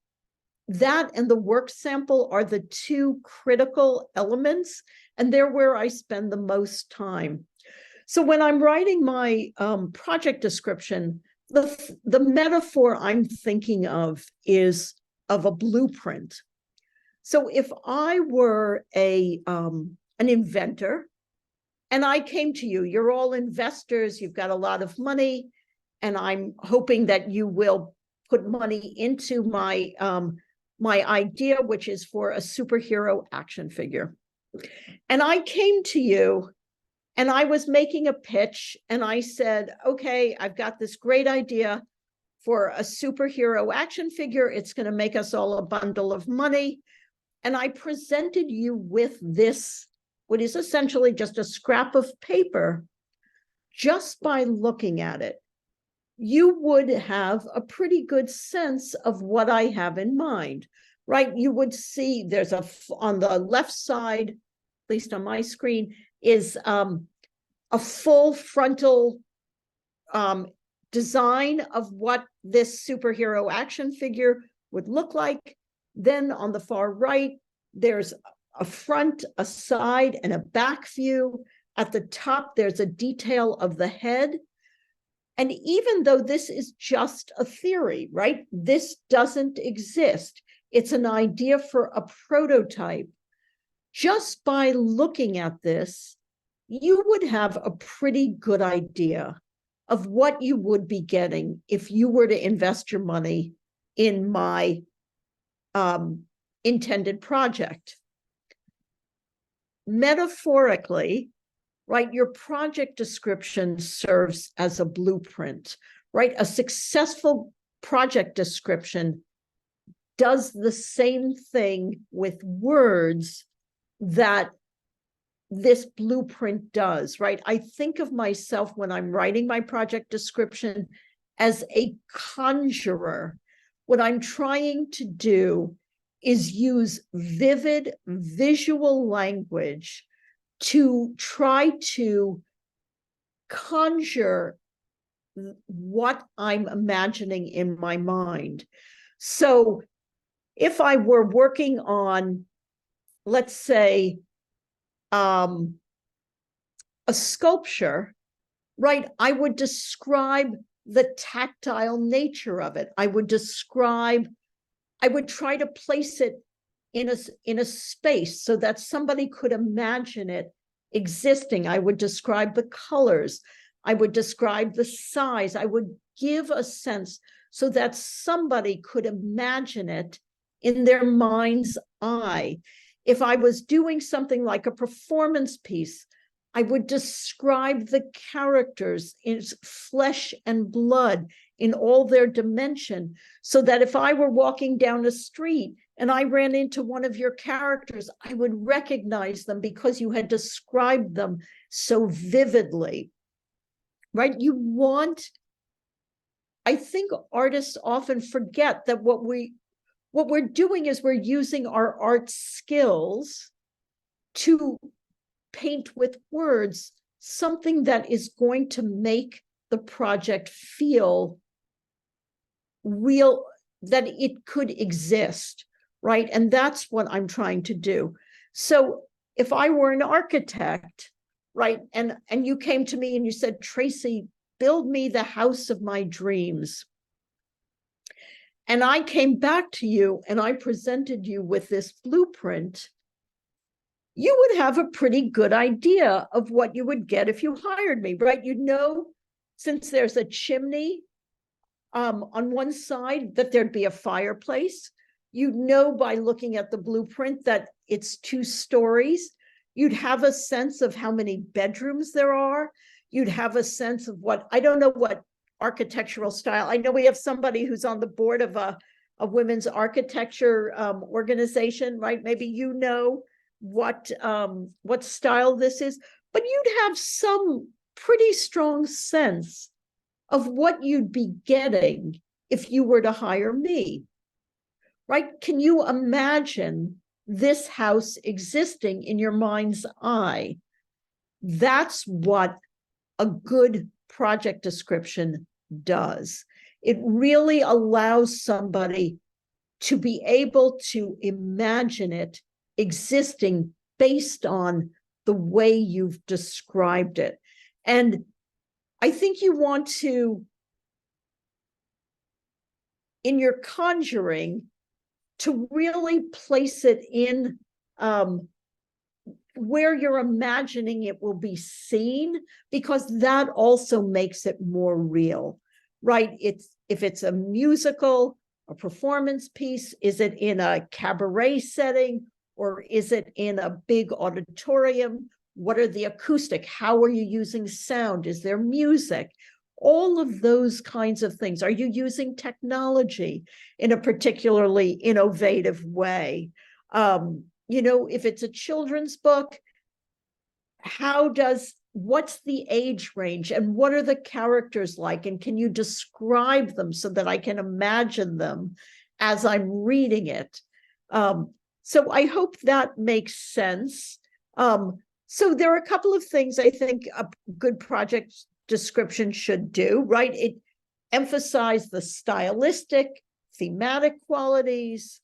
That and the work sample are the 2 critical elements, and they're where I spend the most time. So when I'm writing my project description, the metaphor I'm thinking of is of a blueprint. So if I were an inventor and I came to you, you're all investors, you've got a lot of money, and I'm hoping that you will put money into my my idea, which is for a superhero action figure. And I came to you and I was making a pitch and I said, okay, I've got this great idea for a superhero action figure. It's going to make us all a bundle of money. And I presented you with this, what is essentially just a scrap of paper. Just by looking at it, you would have a pretty good sense of what I have in mind, right? You would see there's on the left side, at least on my screen, is a full frontal design of what this superhero action figure would look like. Then on the far right, there's a front, a side, and a back view. At the top, there's a detail of the head. And even though this is just a theory, right? This doesn't exist. It's an idea for a prototype. Just by looking at this, you would have a pretty good idea of what you would be getting if you were to invest your money in my intended project. Metaphorically, right, your project description serves as a blueprint, right? A successful project description does the same thing with words that this blueprint does, right? I think of myself when I'm writing my project description as a conjurer. What I'm trying to do is use vivid visual language to try to conjure what I'm imagining in my mind. So if I were working on, let's say, a sculpture, right, I would describe the tactile nature of it. I would try to place it in a space so that somebody could imagine it existing. I would describe the colors. I would describe the size. I would give a sense so that somebody could imagine it in their mind's eye. If I was doing something like a performance piece, I would describe the characters in flesh and blood in all their dimension, so that if I were walking down a street and I ran into one of your characters, I would recognize them because you had described them so vividly, right? I think artists often forget that what we're doing is we're using our art skills to paint with words something that is going to make the project feel real, that it could exist, right? And that's what I'm trying to do. So if I were an architect, right, and you came to me and you said, Tracie, build me the house of my dreams. And I came back to you and I presented you with this blueprint, you would have a pretty good idea of what you would get if you hired me, right? You'd know, since there's a chimney on one side, that there'd be a fireplace. You'd know by looking at the blueprint that it's 2 stories. You'd have a sense of how many bedrooms there are. You'd have a sense of what, I don't know what architectural style. I know we have somebody who's on the board of a women's architecture organization, right? Maybe you know what style this is, but you'd have some pretty strong sense of what you'd be getting if you were to hire me, right? Can you imagine this house existing in your mind's eye? That's what a good project description does. It really allows somebody to be able to imagine it existing based on the way you've described it. And I think you want to, in your conjuring, to really place it in where you're imagining it will be seen, because that also makes it more real, right? If it's a musical, a performance piece, is it in a cabaret setting, or is it in a big auditorium? What are the acoustic? How are you using sound? Is there music? All of those kinds of things. Are you using technology in a particularly innovative way? If it's a children's book, what's the age range and what are the characters like? And can you describe them so that I can imagine them as I'm reading it? So I hope that makes sense. So there are a couple of things I think a good project description should do, right? It emphasize the stylistic, thematic qualities,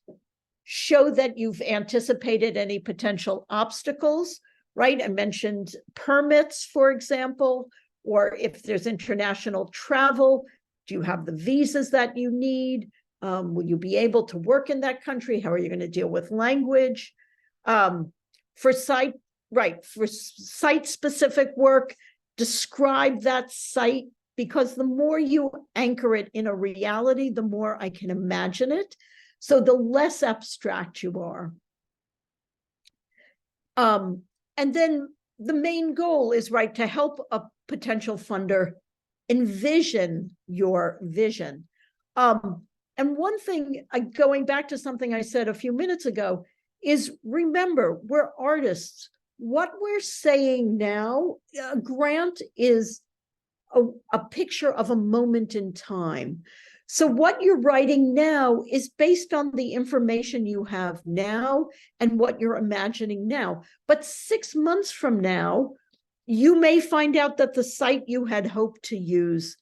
show that you've anticipated any potential obstacles, right? I mentioned permits, for example, or if there's international travel, do you have the visas that you need? Will you be able to work in that country? How are you going to deal with language? For site-specific work, describe that site, because the more you anchor it in a reality, the more I can imagine it. So the less abstract you are. And then the main goal is, right, to help a potential funder envision your vision. And one thing, going back to something I said a few minutes ago, is remember, we're artists. What we're saying now, a grant is a picture of a moment in time. So what you're writing now is based on the information you have now and what you're imagining now. But 6 months from now, you may find out that the site you had hoped to use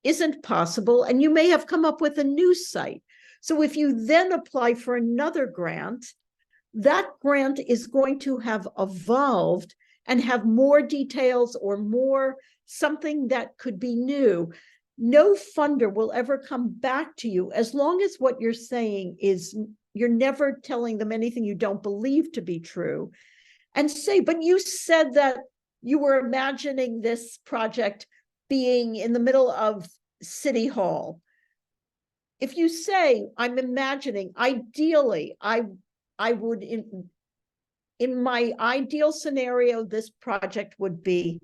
isn't possible, and you may have come up with a new site. So if you then apply for another grant, that grant is going to have evolved and have more details or more something that could be new. No funder will ever come back to you as long as what you're saying is, you're never telling them anything you don't believe to be true, and say, but you said that you were imagining this project being in the middle of City Hall. If you say, I'm imagining, ideally, I would, in my ideal scenario, this project would be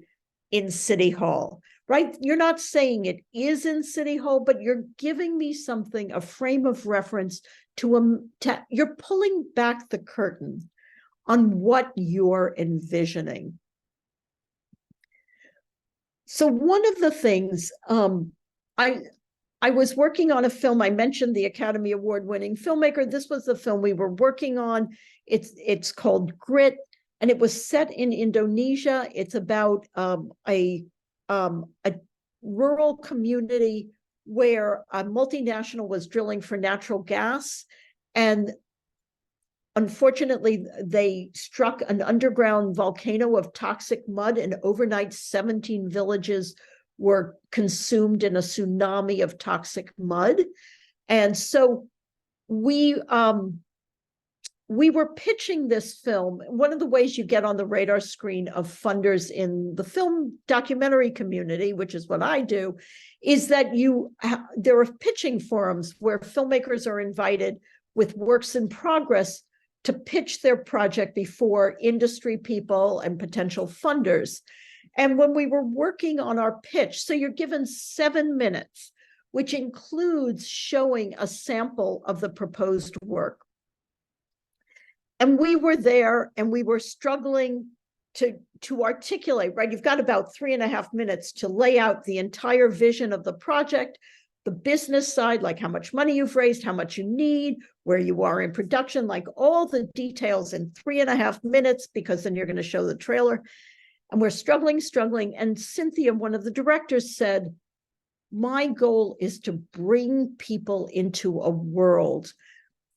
in City Hall, right? You're not saying it is in City Hall, but you're giving me something, a frame of reference you're pulling back the curtain on what you're envisioning. So one of the things, I was working on a film. I mentioned the Academy Award-winning filmmaker. This was the film we were working on. It's called Grit, and it was set in Indonesia. It's about a rural community where a multinational was drilling for natural gas, and unfortunately, they struck an underground volcano of toxic mud, and overnight 17 villages were consumed in a tsunami of toxic mud. And so we were pitching this film. One of the ways you get on the radar screen of funders in the film documentary community, which is what I do, is that there are pitching forums where filmmakers are invited with works in progress to pitch their project before industry people and potential funders. And when we were working on our pitch, so you're given 7 minutes, which includes showing a sample of the proposed work. And we were there and we were struggling to articulate, right? You've got about 3.5 minutes to lay out the entire vision of the project, the business side, like how much money you've raised, how much you need, where you are in production, like all the details in 3.5 minutes, because then you're going to show the trailer. And we're struggling. And Cynthia, one of the directors, said, my goal is to bring people into a world.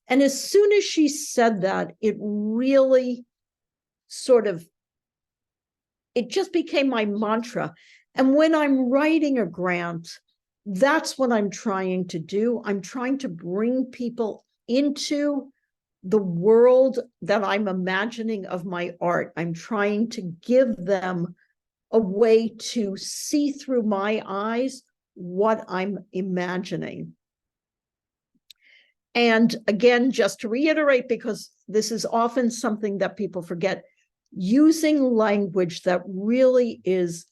And as soon as she said that, it really sort of it just became my mantra. And when I'm writing a grant, that's what I'm trying to do. I'm trying to bring people into the world that I'm imagining of my art. I'm trying to give them a way to see through my eyes what I'm imagining. And again, just to reiterate, because this is often something that people forget, using language that really is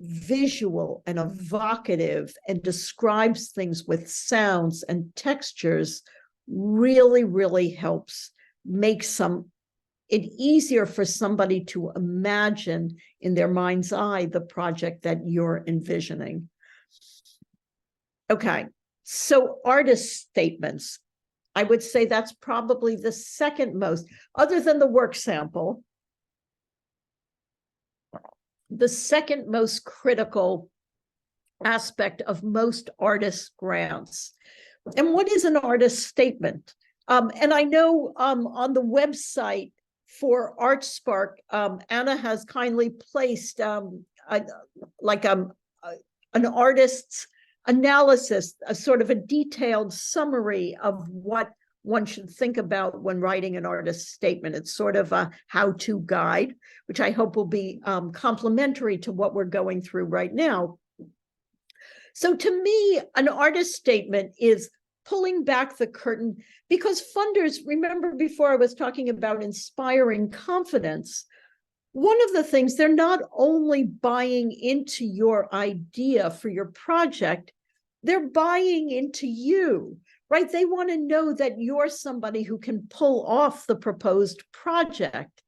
visual and evocative and describes things with sounds and textures really, really helps make it easier for somebody to imagine in their mind's eye the project that you're envisioning. Okay, so artist statements. I would say that's probably the second most, other than the work sample, the second most critical aspect of most artist grants. And what is an artist statement? And I know on the website for ArtSpark, Anna has kindly placed an artist's analysis, a sort of a detailed summary of what one should think about when writing an artist statement. It's sort of a how-to guide, which I hope will be complementary to what we're going through right now. So to me, an artist statement is pulling back the curtain, because funders, remember before I was talking about inspiring confidence, one of the things, they're not only buying into your idea for your project, they're buying into you, right? They want to know that you're somebody who can pull off the proposed project.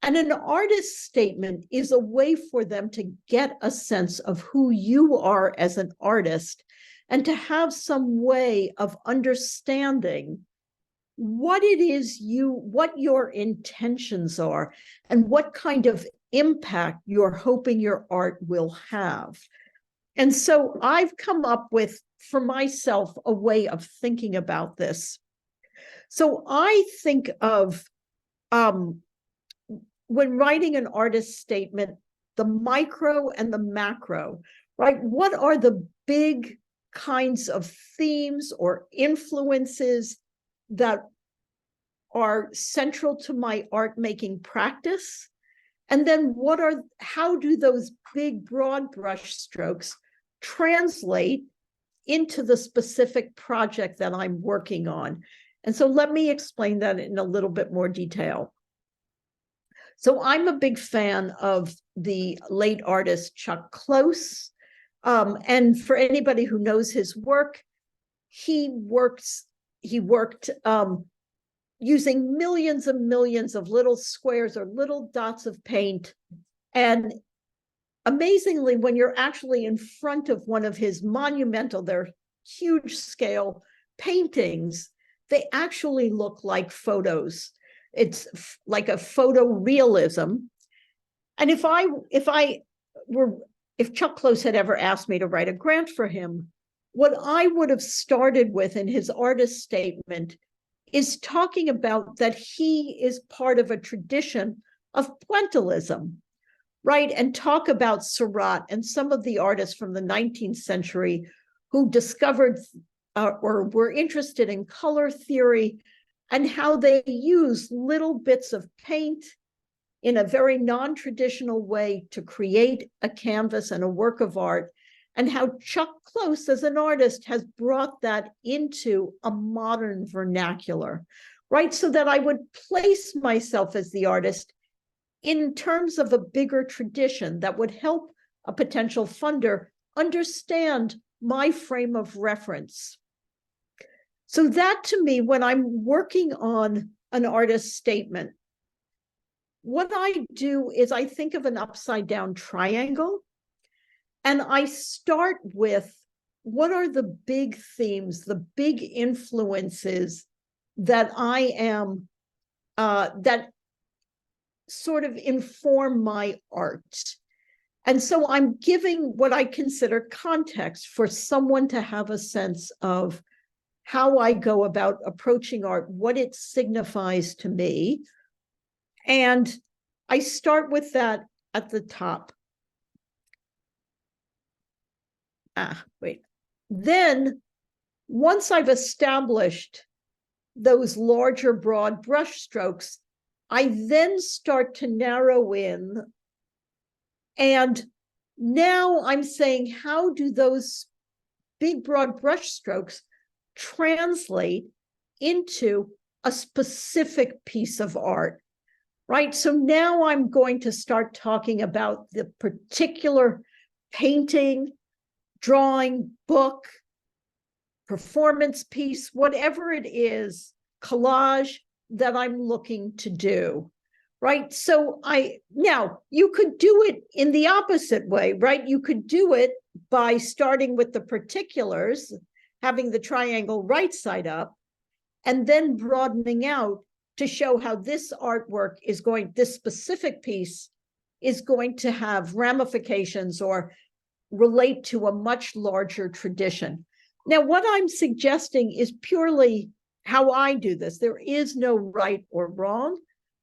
And an artist statement is a way for them to get a sense of who you are as an artist and to have some way of understanding what it is what your intentions are and what kind of impact you're hoping your art will have. And so I've come up with, for myself, a way of thinking about this. So I think of, when writing an artist statement, the micro and the macro, right? What are the big kinds of themes or influences that are central to my art making practice? And then how do those big broad brush strokes translate into the specific project that I'm working on? And so let me explain that in a little bit more detail. So I'm a big fan of the late artist Chuck Close. And for anybody who knows his work, he worked using millions and millions of little squares or little dots of paint. And amazingly, when you're actually in front of one of his monumental, they're huge scale paintings, they actually look like photos. It's like a photorealism. And if Chuck Close had ever asked me to write a grant for him, what I would have started with in his artist statement is talking about that he is part of a tradition of pointillism, right? And talk about Seurat and some of the artists from the 19th century who discovered or were interested in color theory and how they use little bits of paint in a very non-traditional way to create a canvas and a work of art, and how Chuck Close as an artist has brought that into a modern vernacular, right? So that I would place myself as the artist in terms of a bigger tradition that would help a potential funder understand my frame of reference. So that, to me, when I'm working on an artist statement, what I do is I think of an upside down triangle, and I start with what are the big themes, the big influences that that sort of inform my art. And so I'm giving what I consider context for someone to have a sense of how I go about approaching art, what it signifies to me. And I start with that at the top. Wait. Then, once I've established those larger, broad brush strokes, I then start to narrow in. And now I'm saying, how do those big, broad brush strokes translate into a specific piece of art, right? So now I'm going to start talking about the particular painting, drawing, book, performance piece, whatever it is, collage that I'm looking to do, right? So now you could do it in the opposite way, right? You could do it by starting with the particulars, having the triangle right side up, and then broadening out to show how this artwork is going, this specific piece is going to have ramifications or relate to a much larger tradition. Now, what I'm suggesting is purely how I do this. There is no right or wrong,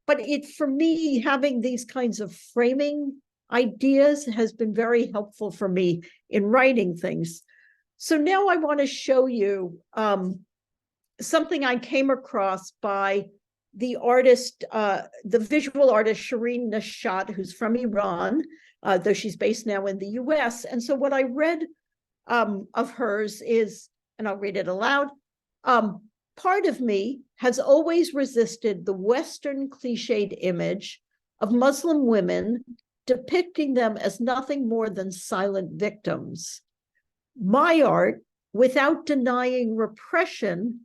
but for me, having these kinds of framing ideas has been very helpful for me in writing things. So now I want to show you something I came across by the artist, the visual artist, Shireen Nishat, who's from Iran, though she's based now in the US. And so what I read of hers is, and I'll read it aloud, part of me has always resisted the Western cliched image of Muslim women depicting them as nothing more than silent victims. My art, without denying repression,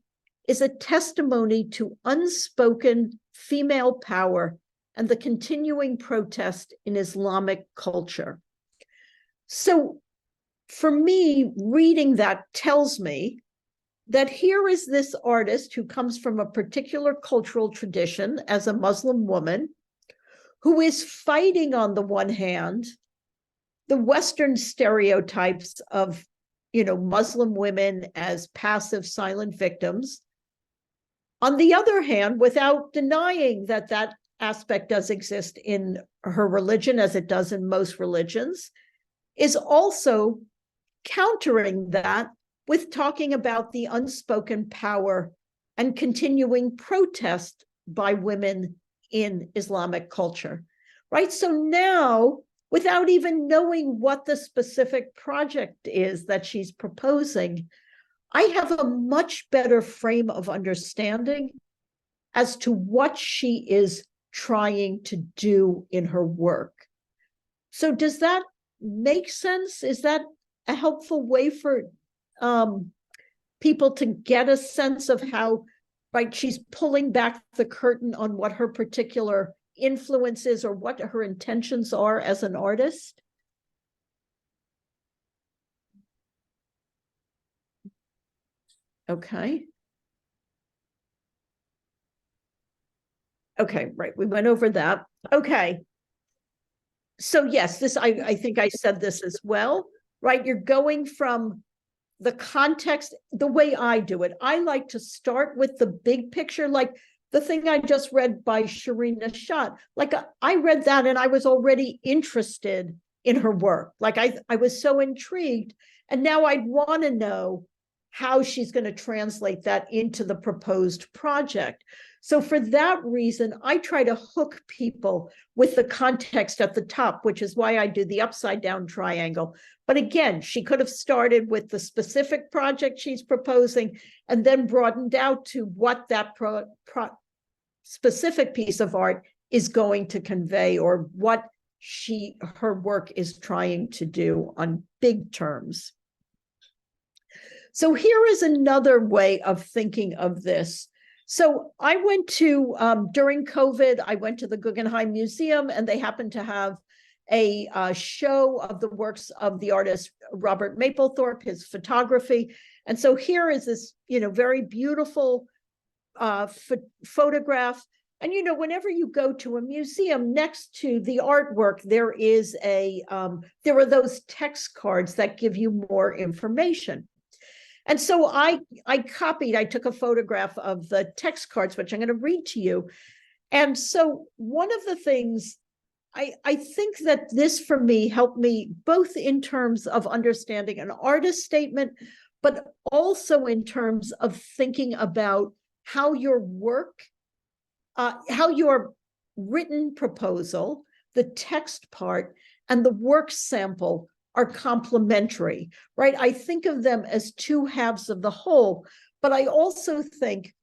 is a testimony to unspoken female power and the continuing protest in Islamic culture. So for me, reading that tells me that here is this artist who comes from a particular cultural tradition as a Muslim woman, who is fighting, on the one hand, the Western stereotypes of, Muslim women as passive, silent victims. On the other hand, without denying that that aspect does exist in her religion, as it does in most religions, is also countering that with talking about the unspoken power and continuing protest by women in Islamic culture, right? So now, without even knowing what the specific project is that she's proposing, I have a much better frame of understanding as to what she is trying to do in her work. So does that make sense? Is that a helpful way for people to get a sense of how, right, she's pulling back the curtain on what her particular influence is or what her intentions are as an artist? Okay. Okay, right, we went over that. Okay. So yes, this, I think I said this as well, right? You're going from the context, the way I do it. I like to start with the big picture, like the thing I just read by Shireen Nishat. Like I read that and I was already interested in her work. Like I was so intrigued. And now I'd want to know how she's going to translate that into the proposed project. So for that reason, I try to hook people with the context at the top, which is why I do the upside down triangle. But again, she could have started with the specific project she's proposing and then broadened out to what that specific piece of art is going to convey, or what her work is trying to do on big terms. So here is another way of thinking of this. So I went to, during COVID, I went to the Guggenheim Museum, and they happened to have a show of the works of the artist Robert Mapplethorpe, his photography. And so here is this, very beautiful photograph. And, whenever you go to a museum, next to the artwork, there is there are those text cards that give you more information. And so I took a photograph of the text cards, which I'm going to read to you. And so one of the things I think that this for me helped me both in terms of understanding an artist statement, but also in terms of thinking about how your work, how your written proposal, the text part, and the work sample are complementary, right? I think of them as two halves of the whole, but I also think,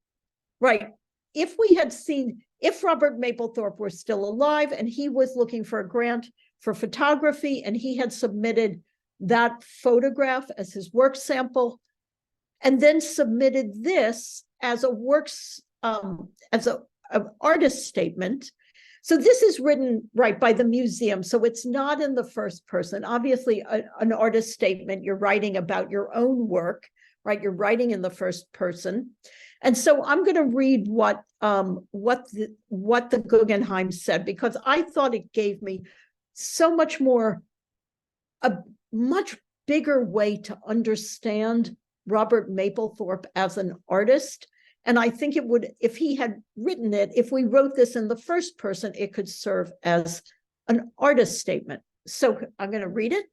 right, if Robert Mapplethorpe were still alive and he was looking for a grant for photography and he had submitted that photograph as his work sample and then submitted this as a works, as an artist statement. So this is written right by the museum, so it's not in the first person. Obviously, an artist statement, you're writing about your own work, right? You're writing in the first person. And so I'm going to read what the Guggenheim said, because I thought it gave me so much more, a much bigger way to understand Robert Mapplethorpe as an artist. And I think it would, if he had written it, if we wrote this in the first person, it could serve as an artist statement. So I'm going to read it.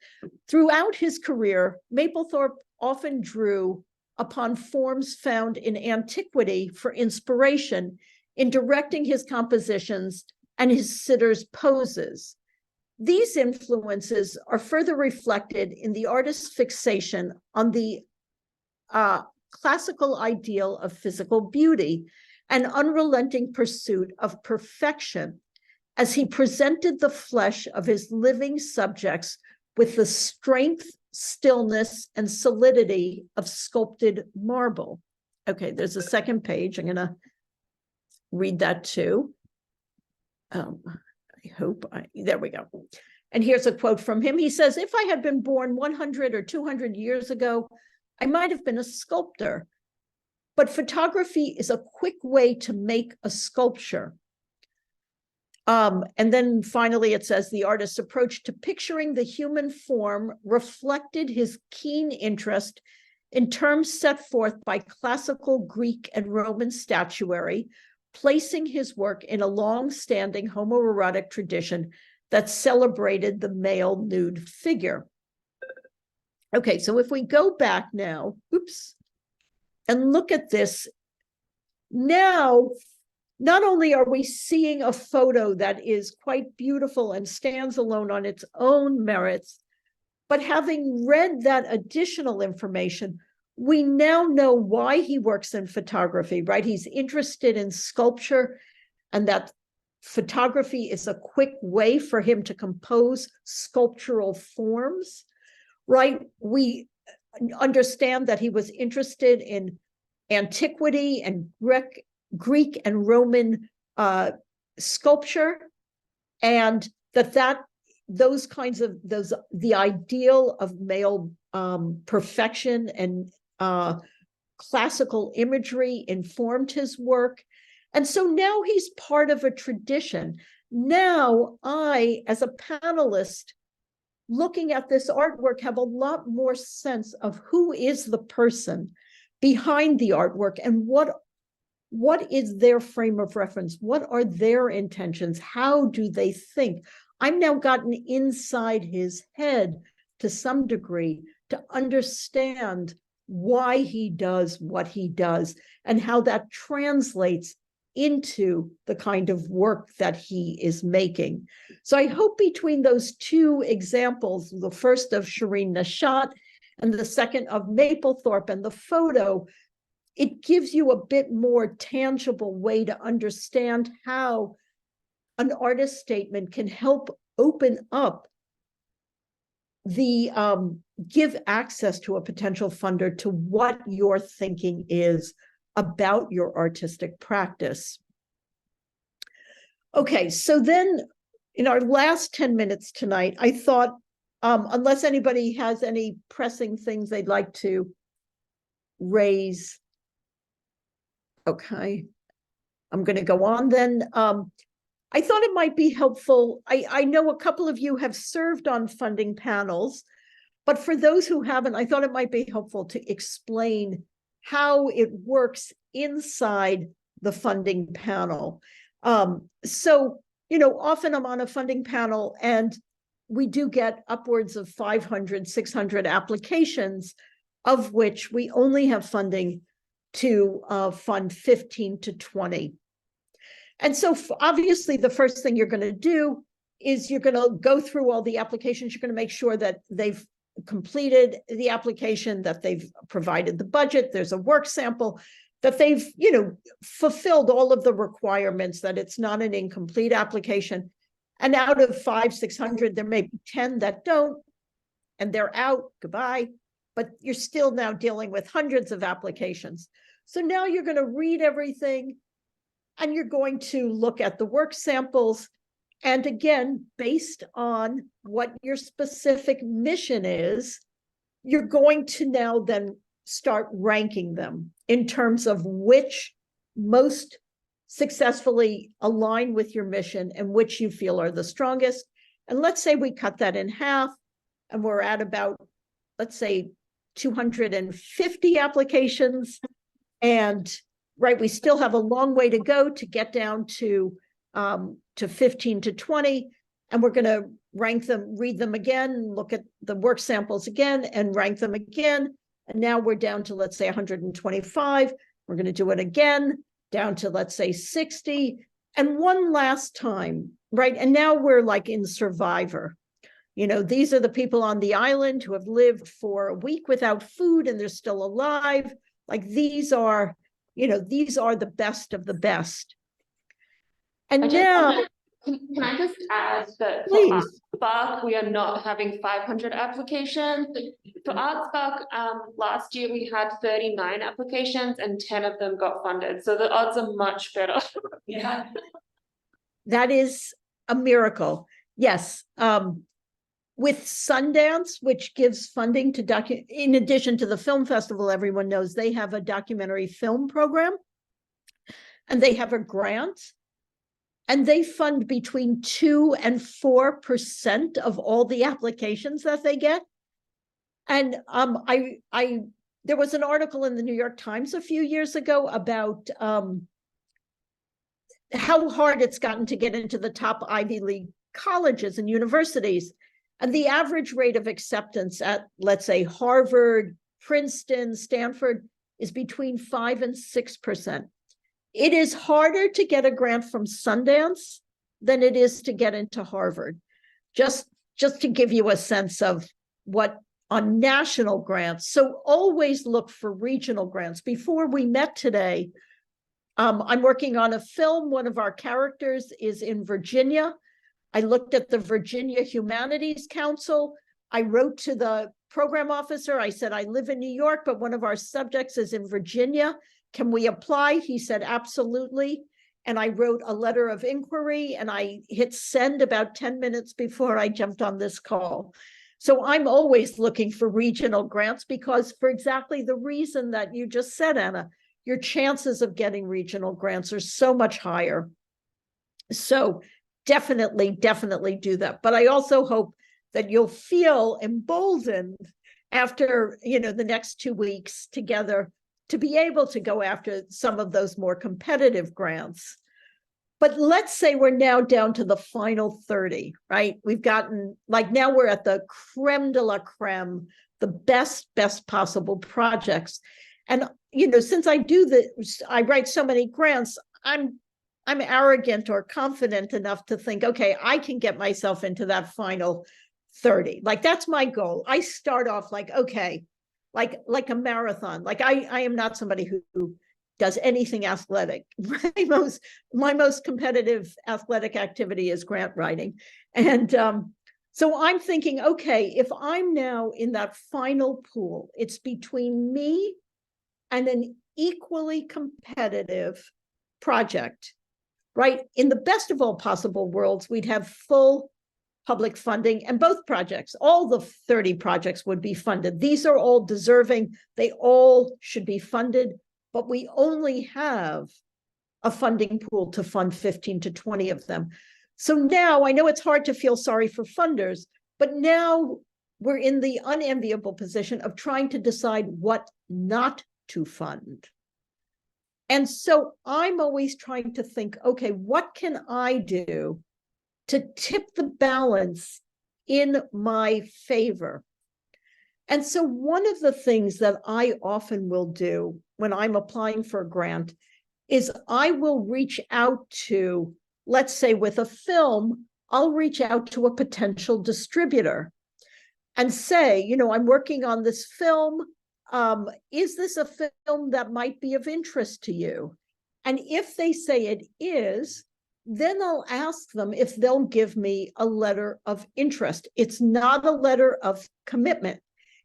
Throughout his career, Mapplethorpe often drew upon forms found in antiquity for inspiration in directing his compositions and his sitters' poses. These influences are further reflected in the artist's fixation on the classical ideal of physical beauty and unrelenting pursuit of perfection as he presented the flesh of his living subjects with the strength, stillness, and solidity of sculpted marble. Okay, there's a second page. I'm going to read that too. There we go. And here's a quote from him. He says, "If I had been born 100 or 200 years ago, I might have been a sculptor, but photography is a quick way to make a sculpture." And then finally it says, the artist's approach to picturing the human form reflected his keen interest in terms set forth by classical Greek and Roman statuary, placing his work in a long-standing homoerotic tradition that celebrated the male nude figure. Okay, so if we go back now, and look at this, now, not only are we seeing a photo that is quite beautiful and stands alone on its own merits, but having read that additional information, we now know why he works in photography, right? He's interested in sculpture, and that photography is a quick way for him to compose sculptural forms, right? We understand that he was interested in antiquity and Greek and Roman sculpture, and the ideal of male perfection and classical imagery informed his work. And so now he's part of a tradition. Now I, as a panelist, looking at this artwork, have a lot more sense of who is the person behind the artwork and what is their frame of reference? What are their intentions? How do they think? I've now gotten inside his head to some degree to understand why he does what he does and how that translates into the kind of work that he is making. So I hope between those two examples, the first of Shireen Nashat and the second of Mapplethorpe and the photo, it gives you a bit more tangible way to understand how an artist statement can help open up the give access to a potential funder to what your thinking is about your artistic practice. Okay, so then in our last 10 minutes tonight, I thought, unless anybody has any pressing things they'd like to raise, okay, I'm going to go on then. I thought it might be helpful. I know a couple of you have served on funding panels, but for those who haven't, I thought it might be helpful to explain how it works inside the funding panel. So often I'm on a funding panel and we do get upwards of 500, 600 applications, of which we only have funding to fund 15 to 20. And so obviously the first thing you're going to do is you're going to go through all the applications. You're going to make sure that they've completed the application, that they've provided the budget, there's a work sample, that they've, fulfilled all of the requirements, that it's not an incomplete application. And out of 500, 600, there may be 10 that don't, and they're out, goodbye. But you're still now dealing with hundreds of applications. So now you're going to read everything and you're going to look at the work samples. And again, based on what your specific mission is, you're going to now then start ranking them in terms of which most successfully align with your mission and which you feel are the strongest. And let's say we cut that in half and we're at about, let's say, 250 applications. And right, we still have a long way to go to get down to 15 to 20. And we're going to rank them, read them again, look at the work samples again and rank them again. And now we're down to, let's say, 125. We're going to do it again, down to, let's say, 60. And one last time, right? And now we're like in Survivor. These are the people on the island who have lived for a week without food and they're still alive. Like these are the best of the best. And now, can I just add that please. for ArtSpark, we are not having 500 applications. For ArtSpark, last year we had 39 applications and 10 of them got funded. So the odds are much better. Yeah. That is a miracle. Yes. With Sundance, which gives funding to in addition to the film festival, everyone knows they have a documentary film program and they have a grant and they fund between 2 and 4% of all the applications that they get. And there was an article in the New York Times a few years ago about how hard it's gotten to get into the top Ivy League colleges and universities. And the average rate of acceptance at, let's say, Harvard, Princeton, Stanford is between 5 and 6%. It is harder to get a grant from Sundance than it is to get into Harvard. Just to give you a sense of what on national grants. So always look for regional grants. Before we met today, I'm working on a film. One of our characters is in Virginia. I looked at the Virginia Humanities Council. I wrote to the program officer. I said, I live in New York, but one of our subjects is in Virginia. Can we apply? He said, absolutely. And I wrote a letter of inquiry and I hit send about 10 minutes before I jumped on this call. So I'm always looking for regional grants because for exactly the reason that you just said, Anna, your chances of getting regional grants are so much higher. So definitely do that. But I also hope that you'll feel emboldened after, the next 2 weeks together to be able to go after some of those more competitive grants. But let's say we're now down to the final 30, right? We've gotten, now we're at the creme de la creme, the best possible projects. And, since I I write so many grants, I'm arrogant or confident enough to think, okay, I can get myself into that final 30. That's my goal. I start off okay, like a marathon. I am not somebody who does anything athletic. My most competitive athletic activity is grant writing. And so I'm thinking, okay, if I'm now in that final pool, it's between me and an equally competitive project, right? In the best of all possible worlds, we'd have full public funding and both projects, all the 30 projects would be funded. These are all deserving. They all should be funded, but we only have a funding pool to fund 15 to 20 of them. So now I know it's hard to feel sorry for funders, but now we're in the unenviable position of trying to decide what not to fund. And so I'm always trying to think, okay, what can I do to tip the balance in my favor. And so one of the things that I often will do when I'm applying for a grant is I will reach out to, let's say with a film, I'll reach out to a potential distributor and say, you know, I'm working on this film. Is this a film that might be of interest to you? And if they say it is, then I'll ask them if they'll give me a letter of interest. It's not a letter of commitment.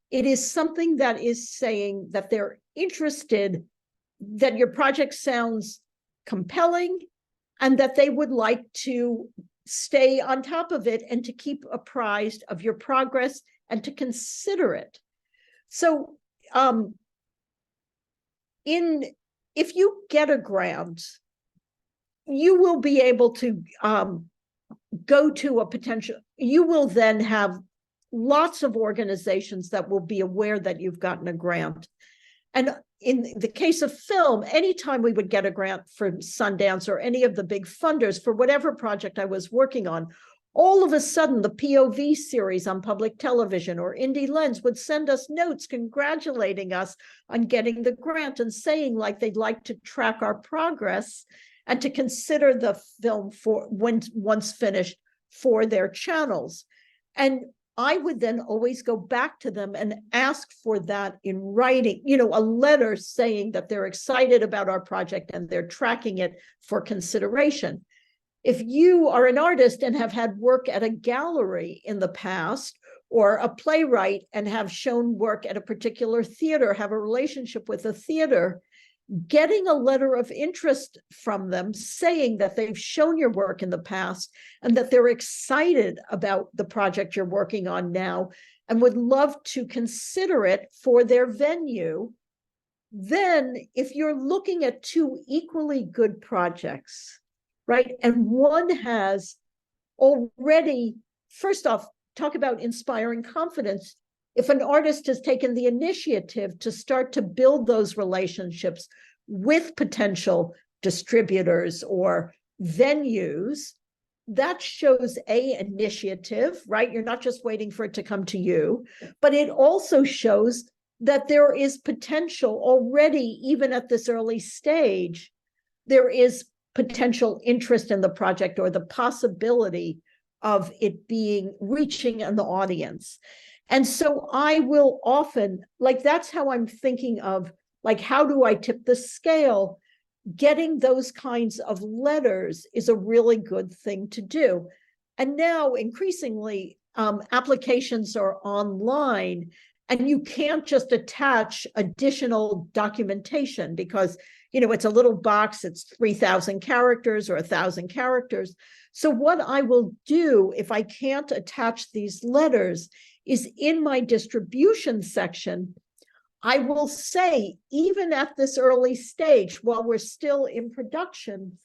It is something that is saying that they're interested, that your project sounds compelling, and that they would like to stay on top of it and to keep apprised of your progress and to consider it. So if you get a grant, you will be able to go to a potential, you will then have lots of organizations that will be aware that you've gotten a grant. And in the case of film, anytime we would get a grant for Sundance or any of the big funders for whatever project I was working on, all of a sudden the POV series on public television or Indie Lens would send us notes congratulating us on getting the grant and saying like they'd like to track our progress and to consider the film for once finished for their channels. And I would then always go back to them and ask for that in writing, you know, a letter saying that they're excited about our project and they're tracking it for consideration. If you are an artist and have had work at a gallery in the past, or a playwright and have shown work at a particular theater, have a relationship with a theater, getting a letter of interest from them saying that they've shown your work in the past and that they're excited about the project you're working on now and would love to consider it for their venue. Then if you're looking at two equally good projects, right, and one has already, first off, talk about inspiring confidence. If an artist has taken the initiative to start to build those relationships with potential distributors or venues, that shows an initiative, right? You're not just waiting for it to come to you, but it also shows that there is potential already, even at this early stage, there is potential interest in the project or the possibility of it being reaching an audience. And so I will often, like, that's how I'm thinking of, like, how do I tip the scale? Getting those kinds of letters is a really good thing to do. And now increasingly, applications are online and you can't just attach additional documentation because, you know, it's a little box, it's 3,000 characters or 1,000 characters. So what I will do if I can't attach these letters is in my distribution section, I will say, even at this early stage, while we're still in production,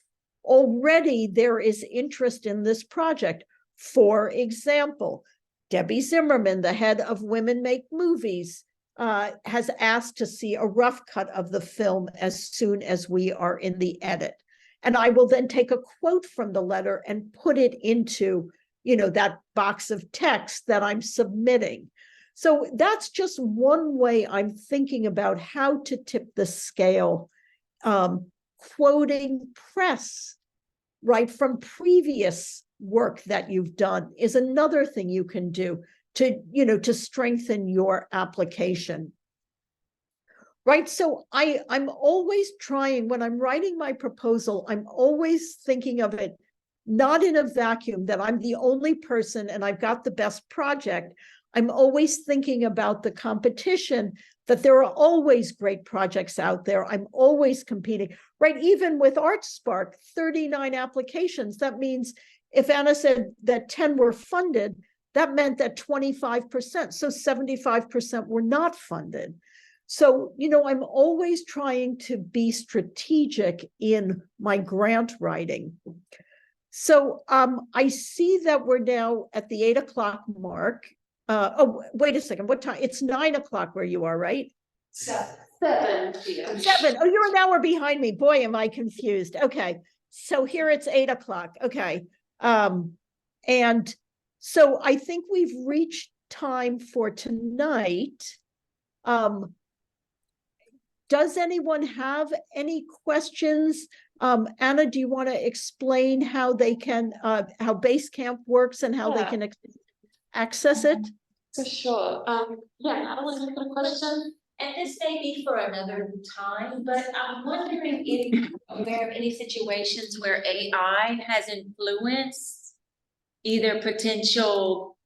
already there is interest in this project. For example, Debbie Zimmerman, the head of Women Make Movies, has asked to see a rough cut of the film as soon as we are in the edit. And I will then take a quote from the letter and put it into, you know, that box of text that I'm submitting. So that's just one way I'm thinking about how to tip the scale. Quoting press, right, from previous work that you've done is another thing you can do to, you know, to strengthen your application. Right, so I'm always trying, when I'm writing my proposal, I'm always thinking of it not in a vacuum, that I'm the only person and I've got the best project. I'm always thinking about the competition, that there are always great projects out there. I'm always competing, right? Even with ArtSpark, 39 applications. That means if Anna said that 10 were funded, that meant that 25%, so 75% were not funded. So, you know, I'm always trying to be strategic in my grant writing. So I see that we're now at the 8 o'clock mark. Oh, wait a second. What time? It's 9 o'clock where you are, right? 7. 7. Oh, you're an hour behind me. Boy, am I confused. Okay. So here it's 8 o'clock. Okay. And so I think we've reached time for tonight. Does anyone have any questions? Anna, do you want to explain how they can, how Basecamp works and how they can access it? For sure. Yeah, Adeline, you got a question? And this may be for another time, but I'm wondering if you're aware of any situations where AI has influenced either potential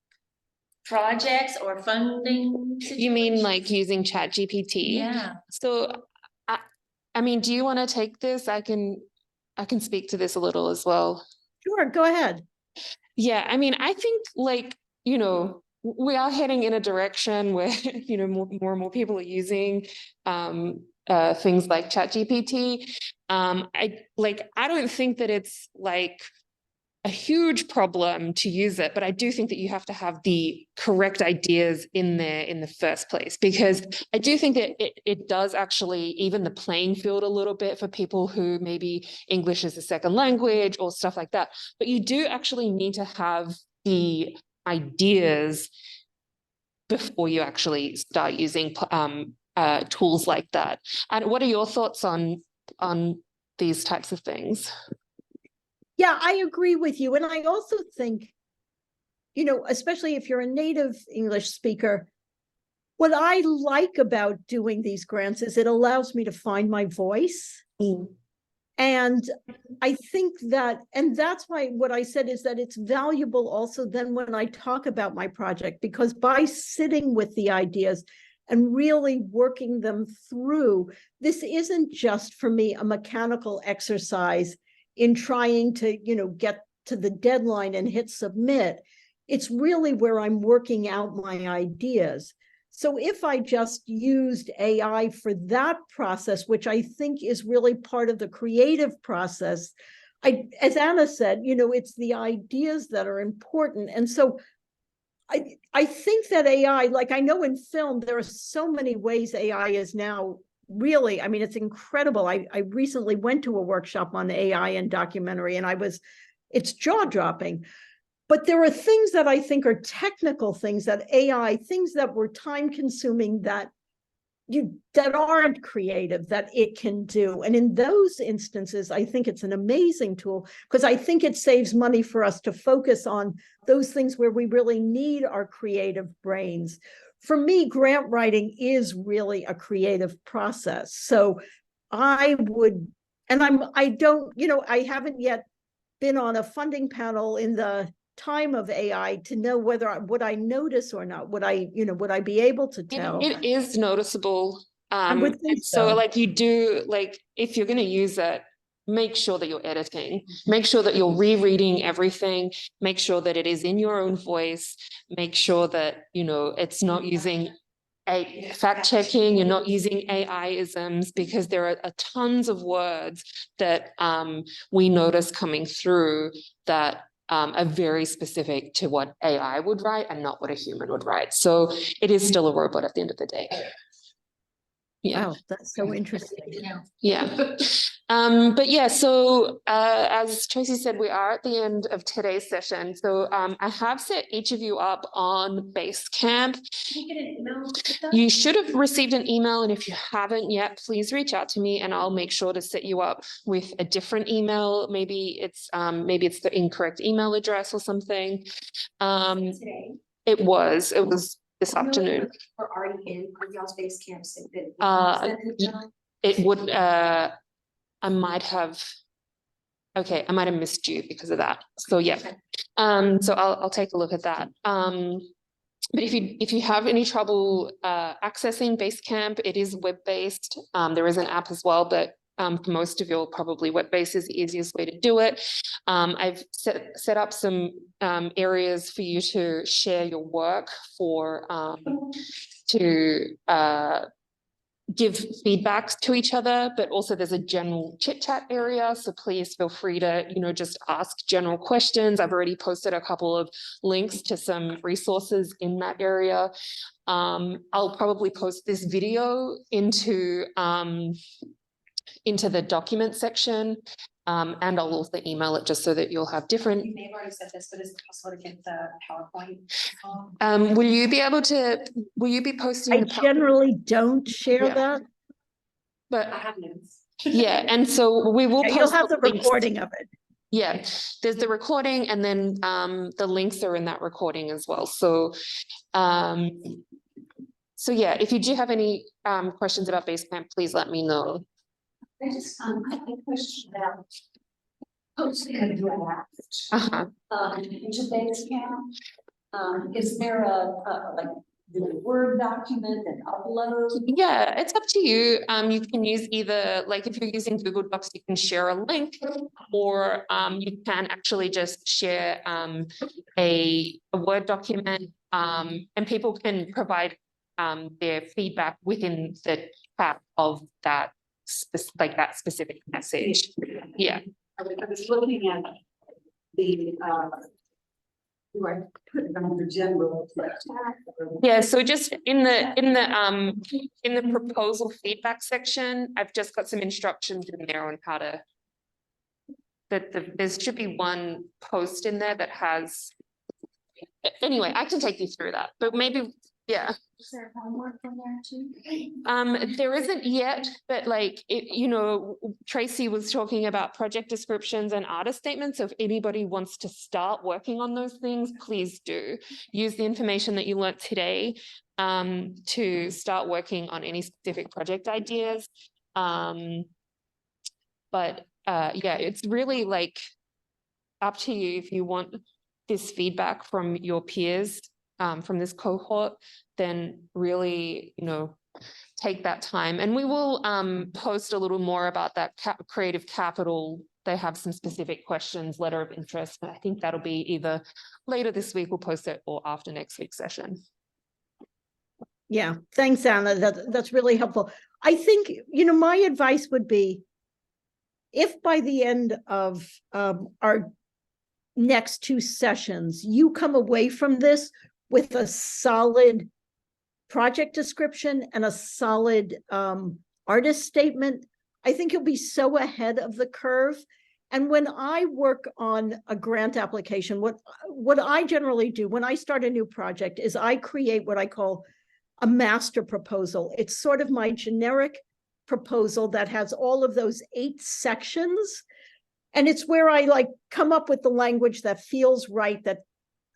projects or funding. You mean like using ChatGPT? Yeah. So, I mean, do you want to take this? I can speak to this a little as well. Sure, go ahead. Yeah, I mean, I think like, you know, we are heading in a direction where, you know, more and more people are using things like ChatGPT. I don't think that it's like a huge problem to use it, but I do think that you have to have the correct ideas in there in the first place, because I do think that it does actually even the playing field a little bit for people who maybe English is a second language or stuff like that. But you do actually need to have the ideas before you actually start using tools like that. And what are your thoughts on these types of things? Yeah, I agree with you. And I also think, you know, especially if you're a native English speaker, what I like about doing these grants is it allows me to find my voice. And I think that, and that's why what I said is that it's valuable also then when I talk about my project, because by sitting with the ideas and really working them through, this isn't just for me a mechanical exercise in trying to, you know, get to the deadline and hit submit. It's really where I'm working out my ideas. So if I just used AI for that process, which I think is really part of the creative process, as Anna said, you know, it's the ideas that are important. And so I think that AI, like I know in film, there are so many ways AI is now really, I mean, it's incredible. I recently went to a workshop on AI and documentary, and it's jaw-dropping. But there are things that I think are technical things that AI, things that were time-consuming that aren't creative, that it can do. And in those instances, I think it's an amazing tool, because I think it saves money for us to focus on those things where we really need our creative brains. For me, grant writing is really a creative process. So I would, and I don't, you know, I haven't yet been on a funding panel in the time of AI to know whether would I notice or not. Would I be able to tell? It is noticeable. I would think so like you do, like if you're going to use it, make sure that you're editing, make sure that you're rereading everything, make sure that it is in your own voice, make sure that, you know, it's not using a fact checking, you're not using AI-isms, because there are tons of words that we notice coming through that are very specific to what AI would write and not what a human would write. So it is still a robot at the end of the day. Yeah. Wow, that's so interesting. Yeah. But yeah, so as Tracie said, we are at the end of today's session. So I have set each of you up on Basecamp. Can you get an email? You should have received an email, and if you haven't yet, please reach out to me and I'll make sure to set you up with a different email. Maybe it's the incorrect email address or something. Today. It was this afternoon. We're already in y'all's Basecamp. It would I might have missed you because of that. So yeah. So I'll take a look at that. But if you have any trouble accessing Basecamp, it is web-based. There is an app as well, but for most of you, probably web-based is the easiest way to do it. I've set up some areas for you to share your work, to give feedback to each other, but also there's a general chit chat area. So please feel free to, you know, just ask general questions. I've already posted a couple of links to some resources in that area. I'll probably post this video into the document section. And I'll also email it just so that you'll have different. You may have already said this, but is it possible to get the PowerPoint? Will you be posting? I generally don't share Yeah. that. But I have notes. yeah, and so we will Yeah, post you'll have the links. recording of it. Yeah, there's the recording, and then the links are in that recording as well. So yeah, if you do have any questions about Basecamp, please let me know. I just, I have a question about posting a draft, into Basecamp. Is there a like, do a Word document and upload? Yeah, it's up to you. You can use either, like if you're using Google Docs, you can share a link, or you can actually just share a Word document, and people can provide their feedback within the chat of that, like that specific message. Yeah. I was looking at the, do I put it under general? Yeah, so just in the proposal feedback section, I've just got some instructions in there on how to, there should be one post in there that has, anyway, I can take you through that, but maybe, yeah. Is there homework in there too? There isn't yet, but like, you know, Tracie was talking about project descriptions and artist statements. So if anybody wants to start working on those things, please do use the information that you learned today to start working on any specific project ideas. But yeah, it's really like up to you if you want this feedback from your peers, from this cohort, then really, you know, take that time. And we will post a little more about that creative capital. They have some specific questions, letter of interest, but I think that'll be either later this week, we'll post it, or after next week's session. Yeah, thanks, Anna. That's really helpful. I think, you know, my advice would be, if by the end of our next two sessions, you come away from this with a solid project description and a solid artist statement, I think you'll be so ahead of the curve. And when I work on a grant application, what I generally do when I start a new project is I create what I call a master proposal. It's sort of my generic proposal that has all of those 8 sections. And it's where I like come up with the language that feels right, that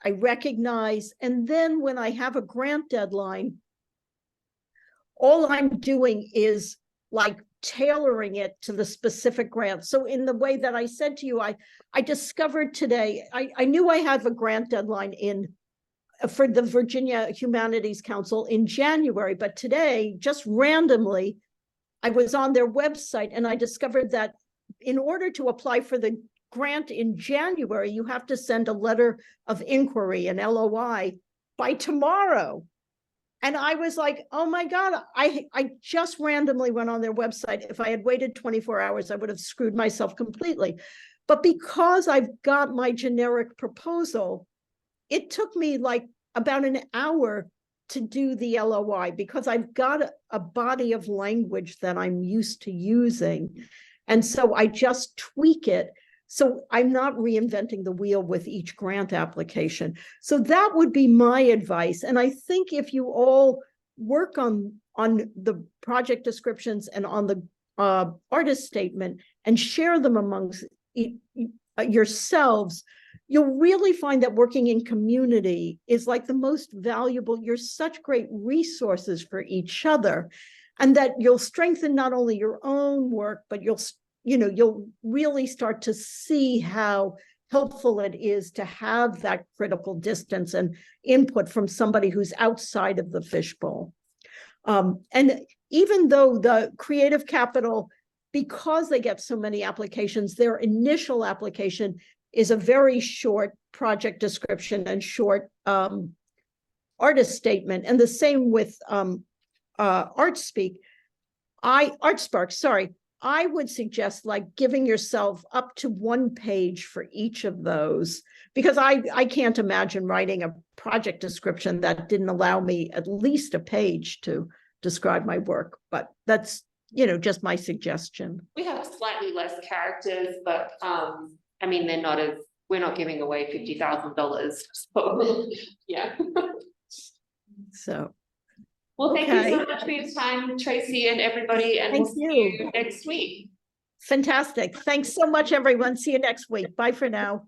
I recognize. And then when I have a grant deadline, all I'm doing is like tailoring it to the specific grant. So in the way that I said to you, I discovered today, I knew I had a grant deadline for the Virginia Humanities Council in January, but today, just randomly, I was on their website and I discovered that in order to apply for the grant in January, you have to send a letter of inquiry, an LOI, by tomorrow. And I was like, oh my God, I just randomly went on their website. If I had waited 24 hours, I would have screwed myself completely. But because I've got my generic proposal, it took me like about an hour to do the LOI because I've got a body of language that I'm used to using. And so I just tweak it. So I'm not reinventing the wheel with each grant application. So that would be my advice. And I think if you all work on the project descriptions and on the artist statement and share them amongst yourselves, you'll really find that working in community is like the most valuable. You're such great resources for each other, and that you'll strengthen not only your own work, but you'll really start to see how helpful it is to have that critical distance and input from somebody who's outside of the fishbowl. And even though the creative capital, because they get so many applications, their initial application is a very short project description and short artist statement. And the same with ArtSpark, sorry. I would suggest like giving yourself up to 1 page for each of those, because I can't imagine writing a project description that didn't allow me at least a page to describe my work. But that's just my suggestion. We have slightly less characters, but I mean, we're not giving away $50,000. So yeah. So. Well, thank you Okay. so much for your time, Tracie, and everybody, and we'll Thank see you next week. Fantastic. Thanks so much, everyone. See you next week. Bye for now.